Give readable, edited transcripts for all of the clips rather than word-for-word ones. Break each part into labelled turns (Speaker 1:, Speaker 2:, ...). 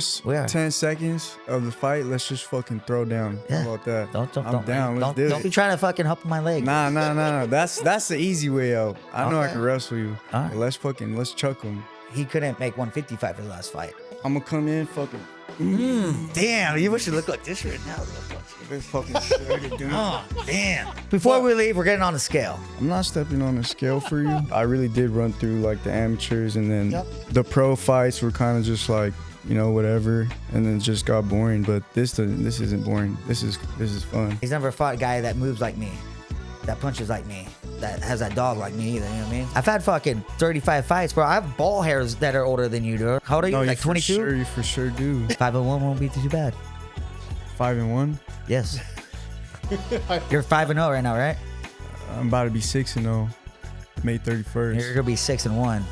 Speaker 1: first 10 seconds of the fight, let's just fucking throw down.
Speaker 2: Yeah.
Speaker 1: How about that?
Speaker 2: Don't
Speaker 1: down. Let's do
Speaker 2: don't
Speaker 1: it.
Speaker 2: be trying to fucking help my leg.
Speaker 1: Nah. That's the easy way out. I know I
Speaker 2: Okay.
Speaker 1: can wrestle you.
Speaker 2: All right.
Speaker 1: Let's chuck him.
Speaker 2: He couldn't make 155 for the last fight.
Speaker 1: I'm gonna come in fucking.
Speaker 2: Damn, you wish you looked like this right now.
Speaker 1: This fucking shit, dude.
Speaker 2: Oh, damn. Before we leave, we're getting on the scale.
Speaker 1: I'm not stepping on the scale for you. I really did run through like the amateurs, and then the pro fights were kind of just like, you know, whatever, and then it just got boring. But this isn't boring. This is fun.
Speaker 2: He's never fought a guy that moves like me, that punches like me, that has that dog like me either, you know what I mean? I've had fucking 35 fights, bro. I have ball hairs that are older than you, dude. How old are you?
Speaker 1: No,
Speaker 2: like 22?
Speaker 1: You for sure do.
Speaker 2: 5-1 won't be too bad.
Speaker 1: 5-1.
Speaker 2: Yes. You're 5-0 right now, right?
Speaker 1: I'm about to be 6-0, May 31st.
Speaker 2: You're gonna be 6-1.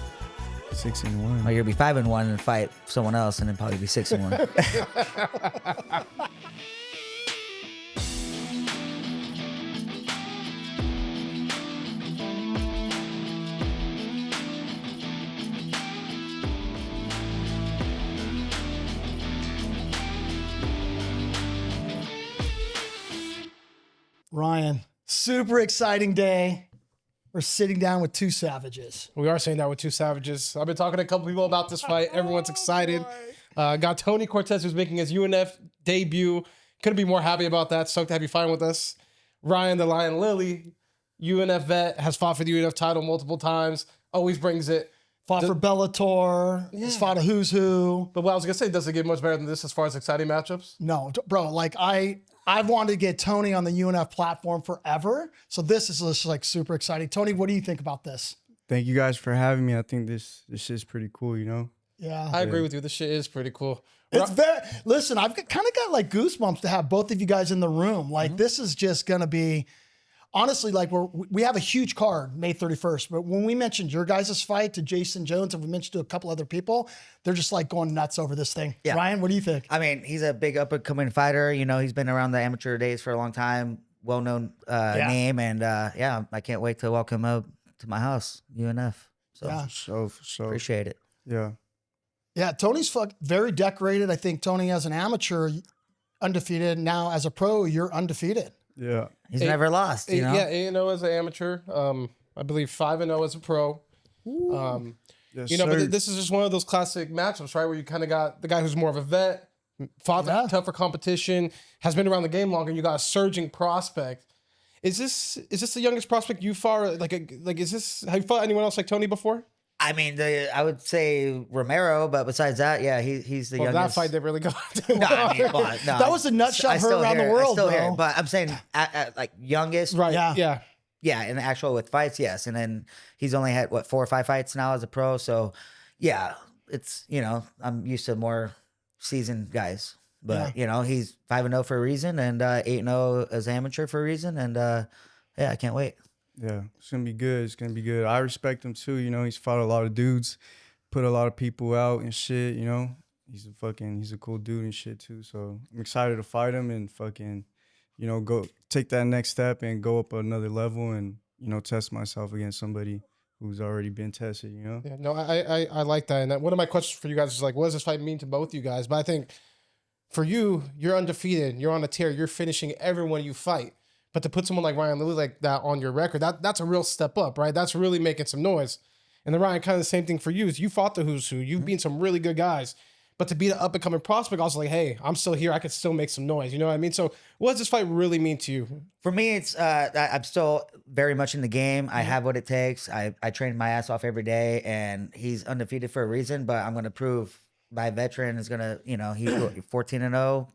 Speaker 1: 6-1.
Speaker 2: Or you're gonna be 5-1 and fight someone else, and then probably be 6-1.
Speaker 3: Ryan, super exciting day. We're sitting down with two savages.
Speaker 4: We are saying that with two savages. I've been talking to a couple people about this fight. Everyone's excited. Got Tony Cortez, who's making his UNF debut. Couldn't be more happy about that. Stoked to have you fighting with us. Ryan the Lion Lilley, UNF vet, has fought for the UNF title multiple times. Always brings it.
Speaker 3: Fought for Bellator. He's fought a who's who.
Speaker 4: But what I was gonna say, does it get much better than this as far as exciting matchups?
Speaker 3: No, bro. Like I've wanted to get Tony on the UNF platform forever. So this is just like super exciting. Tony, what do you think about this?
Speaker 1: Thank you guys for having me. I think this is pretty cool, you know?
Speaker 3: Yeah.
Speaker 4: I agree with you. This shit is pretty cool.
Speaker 3: It's very, listen, I've kind of got like goosebumps to have both of you guys in the room. Like this is just going to be, honestly, like we have a huge card May 31st, but when we mentioned your guys' fight to Jason Jones and we mentioned to a couple other people, they're just like going nuts over this thing.
Speaker 2: Yeah.
Speaker 3: Ryan, what do you think?
Speaker 2: I mean, he's a big up-and-coming fighter. You know, he's been around the amateur days for a long time. Well-known name. And yeah, I can't wait to welcome him up to my house, UNF. So
Speaker 3: Yeah.
Speaker 1: So
Speaker 2: appreciate it.
Speaker 1: yeah.
Speaker 3: Yeah, Tony's very decorated. I think Tony, as an amateur, undefeated. Now, as a pro, you're undefeated.
Speaker 1: Yeah.
Speaker 2: He's never lost, you know?
Speaker 4: Yeah, 8-0 as an amateur. I believe 5-0 as a pro.
Speaker 1: Yes,
Speaker 4: You know,
Speaker 1: sir.
Speaker 4: but this is just one of those classic matchups, right? Where you kind of got the guy who's more of a vet, fought tougher competition, has been around the game longer, and you got a surging prospect. Is this the youngest prospect you fought? Like is this, have you fought anyone else like Tony before?
Speaker 2: I mean, I would say Romero, but besides that, yeah, he's the
Speaker 4: Well,
Speaker 2: youngest.
Speaker 4: that fight didn't really go.
Speaker 2: No, I mean, well, no,
Speaker 3: That was the nutshot
Speaker 2: I
Speaker 3: heard
Speaker 2: still
Speaker 3: around
Speaker 2: hear
Speaker 3: the
Speaker 2: it. I
Speaker 3: world,
Speaker 2: still hear
Speaker 3: bro.
Speaker 2: it. But I'm saying, at like youngest,
Speaker 4: Right.
Speaker 3: Yeah.
Speaker 2: Yeah, in the actual with fights, yes. And then he's only had, 4 or 5 fights now as a pro. So, yeah, it's, you know, I'm used to more seasoned guys. But, you know, he's 5-0 for a reason and 8-0 as amateur for a reason. And, yeah, I can't wait.
Speaker 1: Yeah, it's gonna be good. It's gonna be good. I respect him too. You know, he's fought a lot of dudes, put a lot of people out and shit. You know, he's a cool dude and shit too. So I'm excited to fight him and fucking, you know, go take that next step and go up another level and, you know, test myself against somebody who's already been tested. You know.
Speaker 4: Yeah, no, I like that. And one of my questions for you guys is like, what does this fight mean to both you guys? But I think for you, you're undefeated. You're on a tear. You're finishing everyone you fight. But to put someone like Ryan Lilley like that on your record, that's a real step up, right? That's really making some noise. And then Ryan, kind of the same thing for you. Is you fought the who's who. You've beaten some really good guys. But to be the up-and-coming prospect, I was like, hey, I'm still here. I could still make some noise. You know what I mean? So what does this fight really mean to you?
Speaker 2: For me, it's I'm still very much in the game. I have what it takes. I train my ass off every day, and he's undefeated for a reason. But I'm going to prove my veteran is going to, you know, he's 14-0,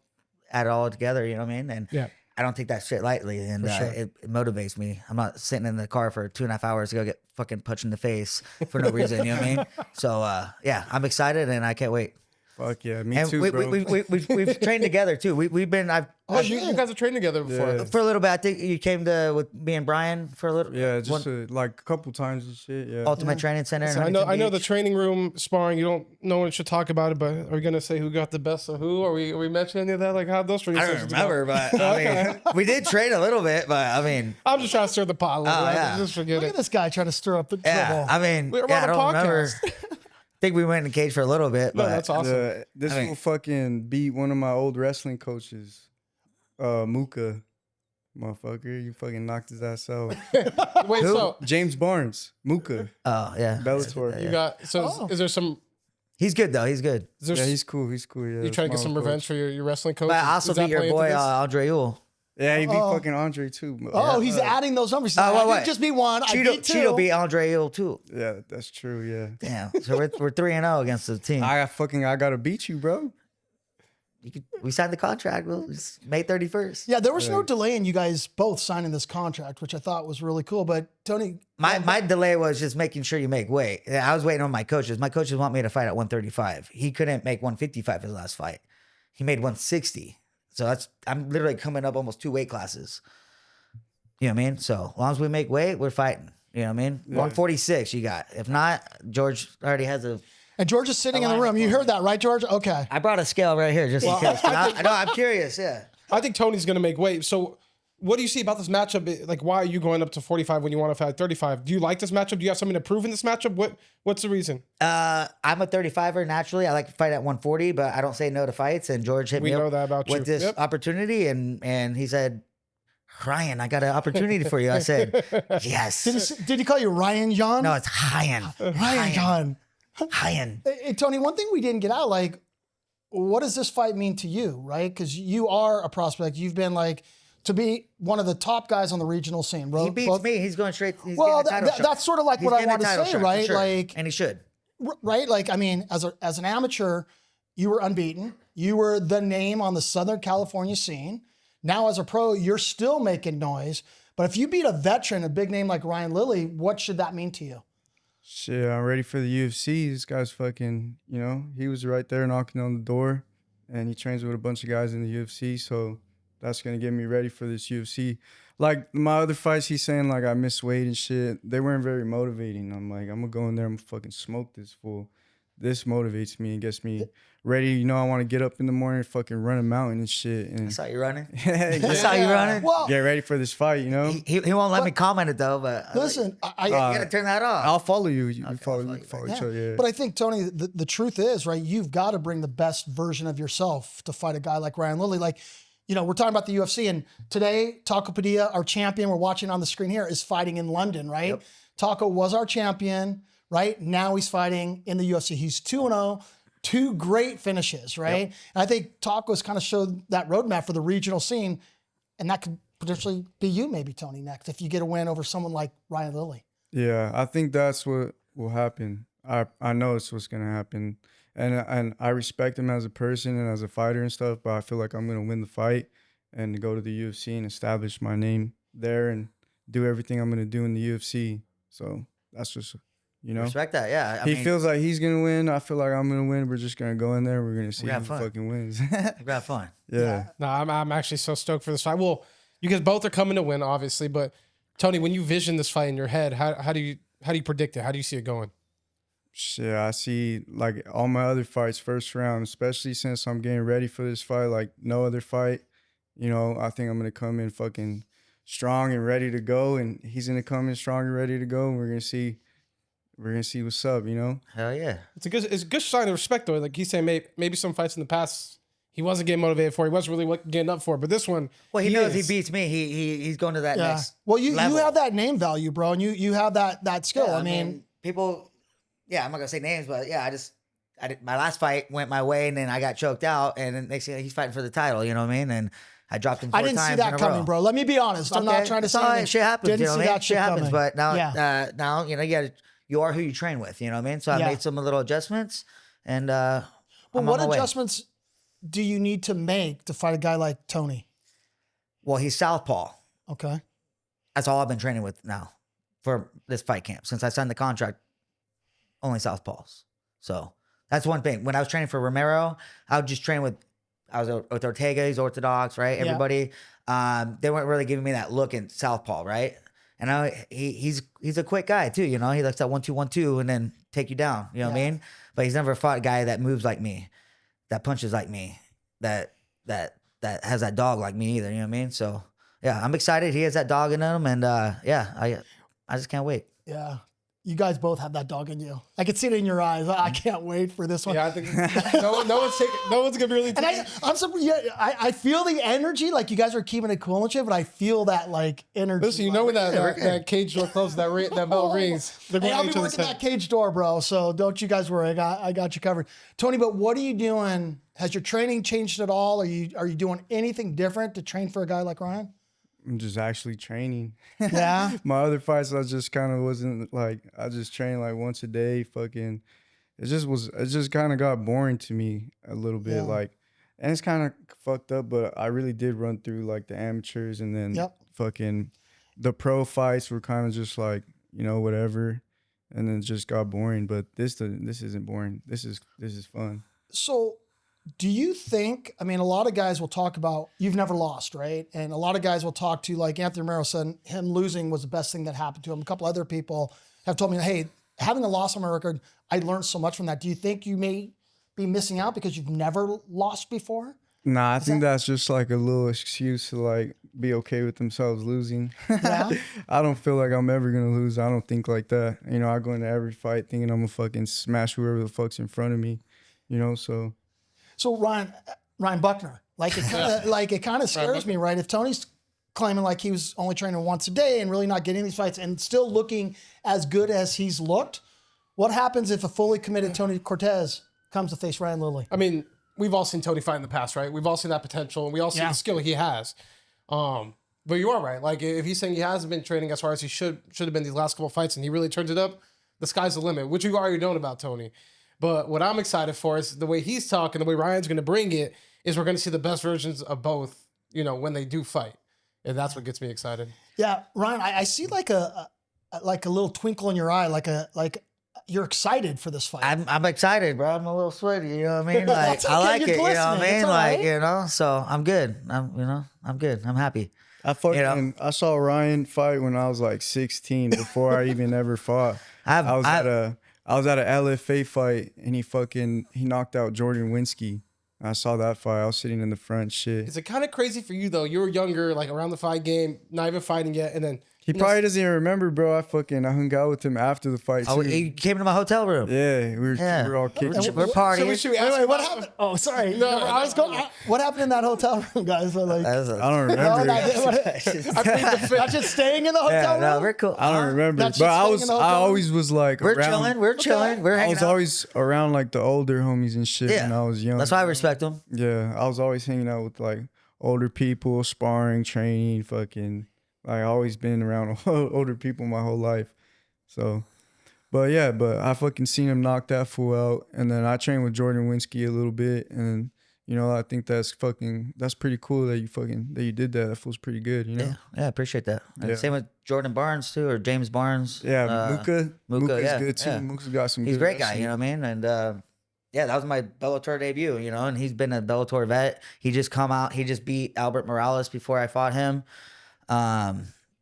Speaker 2: add it all together. You know what I mean? And I don't take that shit lightly, and it motivates me. I'm not sitting in the car for 2.5 hours to go get fucking punched in the face for no reason. You know what I mean? So yeah, I'm excited, and I can't wait.
Speaker 1: Fuck yeah, me
Speaker 2: And
Speaker 1: too, bro.
Speaker 2: we've trained together too. We've been
Speaker 4: You guys have trained together before.
Speaker 1: Yeah.
Speaker 2: for a little bit. I think you came to with me and Brian for a little.
Speaker 1: Yeah, just like a couple times and shit. Yeah.
Speaker 2: Ultimate Training Center. in
Speaker 4: So I
Speaker 2: Huntington
Speaker 4: know the
Speaker 2: Beach.
Speaker 4: training room sparring. No one should talk about it. But are we gonna say who got the best of who? Are we mentioning any of that? Like how those training
Speaker 2: I don't
Speaker 4: sessions
Speaker 2: remember,
Speaker 4: go?
Speaker 2: but I mean, we did train a little bit. But I mean,
Speaker 4: I'm just trying to stir the pot a little bit.
Speaker 2: yeah.
Speaker 4: Just forget
Speaker 3: Look
Speaker 4: it.
Speaker 3: at this guy trying to stir up the
Speaker 2: yeah.
Speaker 3: trouble.
Speaker 2: I mean,
Speaker 4: We're
Speaker 2: yeah, I
Speaker 4: on a
Speaker 2: don't remember.
Speaker 4: podcast.
Speaker 2: think we went in the cage for a little bit,
Speaker 4: No,
Speaker 2: but
Speaker 4: that's awesome.
Speaker 1: This
Speaker 2: I mean-
Speaker 1: will fucking beat one of my old wrestling coaches, Muka. Motherfucker, you fucking knocked his ass out.
Speaker 4: Wait, so
Speaker 1: James Barnes, Muka,
Speaker 2: oh yeah,
Speaker 1: Bellator.
Speaker 4: you got is there some?
Speaker 2: he's good though. He's good.
Speaker 4: Is there,
Speaker 1: Yeah, he's cool. He's cool. Yeah,
Speaker 4: you
Speaker 1: that's
Speaker 4: trying to
Speaker 1: my
Speaker 4: get some
Speaker 1: old
Speaker 4: revenge
Speaker 1: coach.
Speaker 4: for your wrestling coach?
Speaker 2: But I
Speaker 4: Is
Speaker 2: also
Speaker 4: that
Speaker 2: beat your
Speaker 4: playing into
Speaker 2: boy
Speaker 4: this?
Speaker 2: Andre Ewell.
Speaker 1: Yeah, he beat
Speaker 3: Uh-oh.
Speaker 1: fucking Andre too.
Speaker 3: Oh, he's adding those numbers.
Speaker 2: Oh,
Speaker 3: I
Speaker 2: what?
Speaker 3: didn't just beat one. I
Speaker 2: Cheeto,
Speaker 3: beat two.
Speaker 2: Cheeto beat Andre Ewell too.
Speaker 1: Yeah, that's true. Yeah.
Speaker 2: Damn. So we're 3-0 against the team.
Speaker 1: I gotta beat you, bro.
Speaker 2: We signed the contract. Well, it's May 31st.
Speaker 3: Yeah, there was no delay in you guys both signing this contract, which I thought was really cool. But Tony,
Speaker 2: My delay was just making sure you make weight. I was waiting on my coaches. My coaches want me to fight at 135. He couldn't make 155 his last fight. He made 160. So I'm literally coming up almost 2 weight classes. You know what I mean? So as long as we make weight, we're fighting. You know what I mean? 146 you got. If not, George already has a...
Speaker 3: and George is sitting in the room. You heard that, right, George? Okay.
Speaker 2: I brought a scale right here just in case. I'm curious, yeah.
Speaker 4: I think Tony's going to make weight. So, what do you see about this matchup? Like, why are you going up to 45 when you want to fight 35? Do you like this matchup? Do you have something to prove in this matchup? What's the reason?
Speaker 2: I'm a 35er naturally. I like to fight at 140, but I don't say no to fights. And George hit
Speaker 4: We
Speaker 2: me
Speaker 4: know
Speaker 2: up
Speaker 4: that about
Speaker 2: with
Speaker 4: you.
Speaker 2: this
Speaker 4: Yep.
Speaker 2: opportunity, and he said, Ryan, I got an opportunity for you. I said, yes.
Speaker 3: Did he call you Ryan John?
Speaker 2: No, it's Ryan.
Speaker 3: Ryan John.
Speaker 2: Ryan.
Speaker 3: Hey, Tony, one thing we didn't get out, like, what does this fight mean to you, right? Because you are a prospect. You've been like to be one of the top guys on the regional scene, bro.
Speaker 2: He beats me. He's going straight. He's
Speaker 3: Well,
Speaker 2: getting a title shot.
Speaker 3: that's sort of like
Speaker 2: He's
Speaker 3: what I
Speaker 2: getting a
Speaker 3: want to
Speaker 2: title
Speaker 3: say,
Speaker 2: shot, for
Speaker 3: right?
Speaker 2: sure.
Speaker 3: Like,
Speaker 2: and he should.
Speaker 3: right? Like, I mean, as an amateur, you were unbeaten. You were the name on the Southern California scene. Now, as a pro, you're still making noise. But if you beat a veteran, a big name like Ryan Lilley, what should that mean to you?
Speaker 1: Shit, I'm ready for the UFC. This guy's fucking, he was right there knocking on the door, and he trains with a bunch of guys in the UFC. So that's gonna get me ready for this UFC. Like my other fights, he's saying like I missed weight and shit. They weren't very motivating. I'm like, I'm gonna go in there, I'm gonna fucking smoke this fool. This motivates me and gets me ready. I want to get up in the morning and fucking run a mountain and shit. And
Speaker 2: I saw you running.
Speaker 1: yeah,
Speaker 2: I saw you running.
Speaker 3: Well,
Speaker 1: get ready for this fight,
Speaker 2: He won't let me comment it though, but
Speaker 3: listen,
Speaker 2: you gotta turn that off.
Speaker 1: I'll follow you. You follow
Speaker 2: follow you.
Speaker 1: each other. Yeah.
Speaker 3: But I think, Tony, the truth is, right, you've got to bring the best version of yourself to fight a guy like Ryan Lilley. Like, we're talking about the UFC, and today, Taco Padilla, our champion, we're watching on the screen here, is fighting in London, right?
Speaker 2: Yep.
Speaker 3: Taco was our champion, right? Now he's fighting in the UFC. He's 2-0, 2 great finishes, right?
Speaker 2: Yep.
Speaker 3: And I think Taco's kind of showed that roadmap for the regional scene, and that could potentially be you maybe, Tony, next, if you get a win over someone like Ryan Lilley.
Speaker 1: Yeah, I think that's what will happen. I know it's what's gonna happen, and I respect him as a person and as a fighter and stuff. But I feel like I'm gonna win the fight and go to the UFC and establish my name there and do everything I'm gonna do in the UFC. So that's just
Speaker 2: Respect that, yeah.
Speaker 1: he feels like he's gonna win. I feel like I'm gonna win. We're just gonna go in there. We're gonna see who
Speaker 2: have fun.
Speaker 1: fucking wins.
Speaker 2: we got fun.
Speaker 1: Yeah.
Speaker 4: No, I'm actually so stoked for this fight. Well, you guys both are coming to win, obviously. But Tony, when you vision this fight in your head, how do you predict it? How do you see it going?
Speaker 1: Shit, I see like all my other fights first round, especially since I'm getting ready for this fight like no other fight. I think I'm gonna come in fucking strong and ready to go, and he's gonna come in strong and ready to go, and we're gonna see what's up.
Speaker 2: Hell yeah.
Speaker 4: It's a good sign of respect, though. Like he's saying, maybe some fights in the past he wasn't getting motivated for. He wasn't really getting up for. But this one,
Speaker 2: Well, he knows
Speaker 4: is.
Speaker 2: he beats me. He's going to that next.
Speaker 3: Well, you
Speaker 2: level.
Speaker 3: have that name value, bro, and you have that skill.
Speaker 2: Yeah,
Speaker 3: I mean,
Speaker 2: people. Yeah, I'm not gonna say names, but yeah, I did, my last fight went my way, and then I got choked out, and then next thing he's fighting for the title. You know what I mean? And I dropped him 4
Speaker 3: I didn't
Speaker 2: times
Speaker 3: see
Speaker 2: in
Speaker 3: that
Speaker 2: a
Speaker 3: coming,
Speaker 2: row.
Speaker 3: bro. Let me be honest. I'm not
Speaker 2: Okay.
Speaker 3: trying to
Speaker 2: It's
Speaker 3: say
Speaker 2: all right.
Speaker 3: anything.
Speaker 2: Shit happens.
Speaker 3: Didn't
Speaker 2: You know
Speaker 3: see
Speaker 2: what I mean?
Speaker 3: that
Speaker 2: Shit happens.
Speaker 3: coming.
Speaker 2: But now,
Speaker 3: Yeah.
Speaker 2: now you are who you train with. You know what I mean? So I
Speaker 3: Yeah.
Speaker 2: made some little adjustments, and
Speaker 3: But
Speaker 2: I'm
Speaker 3: what
Speaker 2: on my way.
Speaker 3: adjustments do you need to make to fight a guy like Tony?
Speaker 2: Well, he's southpaw.
Speaker 3: Okay.
Speaker 2: That's all I've been training with now for this fight camp since I signed the contract. Only southpaws. So that's one thing. When I was training for Romero, I would just train with. I was with Ortega. He's orthodox, right?
Speaker 3: Yeah.
Speaker 2: Everybody. They weren't really giving me that look in southpaw, right? And he's a quick guy too. He likes that 1-2-1-2 and then take you down. You know what I mean? But he's never fought a guy that moves like me, that punches like me, that has that dog like me either. You know what I mean? So yeah, I'm excited. He has that dog in him, and I just can't wait.
Speaker 3: Yeah. you guys both have that dog in you. I can see it in your eyes. I can't wait for this one.
Speaker 4: Yeah, I think no one's gonna be really.
Speaker 3: And I'm surprised. Yeah, I feel the energy. Like you guys are keeping it cool and shit, but I feel that like energy.
Speaker 4: Listen, you know when that cage door closes, that bell rings.
Speaker 3: Hey, I'll be working that cage door, bro. So don't you guys worry. I got you covered, Tony. But what are you doing? Has your training changed at all? Are you doing anything different to train for a guy like Ryan?
Speaker 1: I'm just actually training.
Speaker 3: Yeah.
Speaker 1: My other fights, I just kind of wasn't like, I just trained like once a day. Fucking, it just kind of got boring to me a little bit.
Speaker 3: Yeah.
Speaker 1: Like, and it's kind of fucked up, but I really did run through like the amateurs and then fucking the pro fights were kind of just like, you know, whatever. And then it just got boring. But this isn't boring. This is fun.
Speaker 3: So do you think, I mean, a lot of guys will talk about, you've never lost, right? And a lot of guys will talk to, like Anthony Romero said, him losing was the best thing that happened to him. A couple other people have told me, hey, having a loss on my record, I learned so much from that. Do you think you may be missing out because you've never lost before?
Speaker 1: Nah, I think that's just like a little excuse to like be okay with themselves losing.
Speaker 3: Yeah.
Speaker 1: I don't feel like I'm ever gonna lose. I don't think like that. You know, I go into every fight thinking I'm gonna fucking smash whoever the fuck's in front of me. You know, so
Speaker 3: Ryan Buckner, like it kind of scares me, right? If Tony's claiming like he was only training once a day and really not getting these fights and still looking as good as he's looked, what happens if a fully committed Tony Cortez comes to face Ryan Lilley?
Speaker 4: I mean, we've all seen Tony fight in the past, right? We've all seen that potential, and we all see the skill he has. But you are right. Like if he's saying he hasn't been training as hard as he should have been these last couple of fights, and he really turns it up, the sky's the limit, which we've already known about Tony. But what I'm excited for is the way he's talking, the way Ryan's going to bring it, is we're going to see the best versions of both, you know, when they do fight. And that's what gets me excited.
Speaker 3: Yeah, Ryan, I see like a little twinkle in your eye, like you're excited for this fight.
Speaker 2: I'm excited, bro. I'm a little sweaty, you know what I mean? Like I like it, you know what I mean? Like, you know, so I'm good. I'm good. I'm happy.
Speaker 1: I saw Ryan fight when I was like 16 before I even ever fought. I was at an LFA fight and he knocked out Jordan Winsky. I saw that fight. I was sitting in the front. Shit.
Speaker 4: Is it kind of crazy for you though? You were younger, like around the fight game, not even fighting yet, and then
Speaker 1: he probably doesn't even remember, bro. I hung out with him after the fight.
Speaker 2: Oh,
Speaker 1: too.
Speaker 2: he came to my hotel room.
Speaker 1: Yeah, we were all kicking.
Speaker 2: We're partying.
Speaker 3: Wait, what happened? Oh, sorry. No, I was going. What happened in that hotel room, guys? Like,
Speaker 1: I don't remember.
Speaker 3: Not just staying in the hotel room.
Speaker 2: No, we're cool.
Speaker 1: I don't remember, but I always was like,
Speaker 2: we're chilling. We're chilling. We're hanging out.
Speaker 1: I was always around like the older homies and shit when I was young.
Speaker 2: That's why I respect them.
Speaker 1: Yeah, I was always hanging out with like older people, sparring, training, fucking. Like, I always been around older people my whole life. So, but I fucking seen him knock that fool out. And then I trained with Jordan Winsky a little bit. And, you know, I think that's pretty cool that you did that. That fool's pretty good, you know?
Speaker 2: Yeah, I appreciate that. And same with Jordan Barnes, too, or James Barnes.
Speaker 1: Yeah, Muka's good, too.
Speaker 2: Yeah.
Speaker 1: Muka's got some
Speaker 2: He's
Speaker 1: good
Speaker 2: a great guy, you know what I mean? And, yeah, that was my Bellator debut, you know, and he's been a Bellator vet. He just beat Albert Morales before I fought him.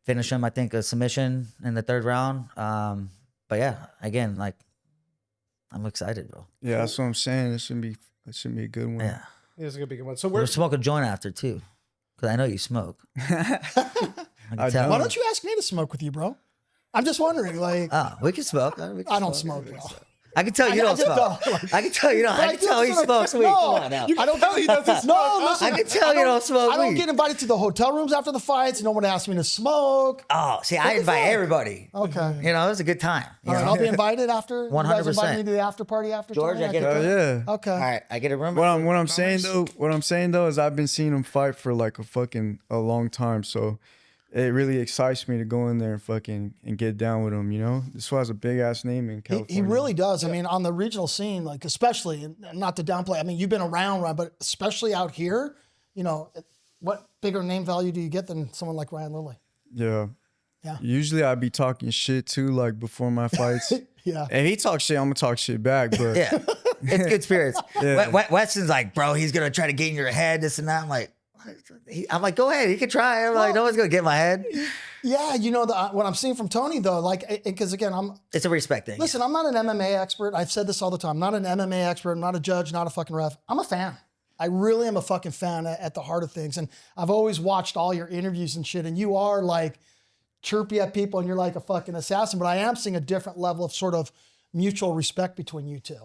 Speaker 2: Finish him, I think, a submission in the third round. But yeah, again, like, I'm excited, bro.
Speaker 1: Yeah, that's what I'm saying. It should be a good one.
Speaker 2: Yeah.
Speaker 4: It's gonna be a good one. So
Speaker 2: We're smoke a joint after too, because I know you smoke. I can tell.
Speaker 3: Why don't you ask me to smoke with you, bro? I'm just wondering, like.
Speaker 2: We can smoke.
Speaker 3: I don't smoke, bro.
Speaker 2: I can tell you don't smoke. I can tell you don't. I can tell he smokes weed. Come on now.
Speaker 3: I don't tell he doesn't smoke. No, listen.
Speaker 2: I can tell you don't smoke weed.
Speaker 3: I don't get invited to the hotel rooms after the fights. No one asks me to smoke.
Speaker 2: Oh, see, I invite everybody.
Speaker 3: Okay.
Speaker 2: You know, it was a good time.
Speaker 3: All right, I'll be invited after.
Speaker 2: 100%.
Speaker 3: You guys invite me to the after party after.
Speaker 2: George, I get
Speaker 1: Oh yeah.
Speaker 3: Okay.
Speaker 2: All right, I get a room.
Speaker 1: What I'm saying though is I've been seeing him fight for like a long time, so it really excites me to go in there and get down with him. You know, this one has a big ass name in California.
Speaker 3: He really does. I mean, on the regional scene, like especially, and not to downplay. I mean, you've been around, Ryan, but especially out here, you know, what bigger name value do you get than someone like Ryan Lilley?
Speaker 1: Yeah.
Speaker 3: Yeah.
Speaker 1: Usually I'd be talking shit too, like before my fights.
Speaker 3: Yeah.
Speaker 1: And he talks shit, I'm gonna talk shit back. But
Speaker 2: Yeah, it's good spirits.
Speaker 1: Yeah.
Speaker 2: Weston's like, bro, he's gonna try to get in your head, this and that. I'm like, go ahead, he can try. I'm like, no one's gonna get in my head.
Speaker 3: Yeah, you know, what I'm seeing from Tony though, like, because again,
Speaker 2: It's a respect thing.
Speaker 3: Listen, I'm not an MMA expert. I've said this all the time. I'm not an MMA expert. I'm not a judge, not a fucking ref. I'm a fan. I really am a fucking fan at the heart of things. And I've always watched all your interviews and shit. And you are like chirpy at people and you're like a fucking assassin. But I am seeing a different level of sort of mutual respect between you two.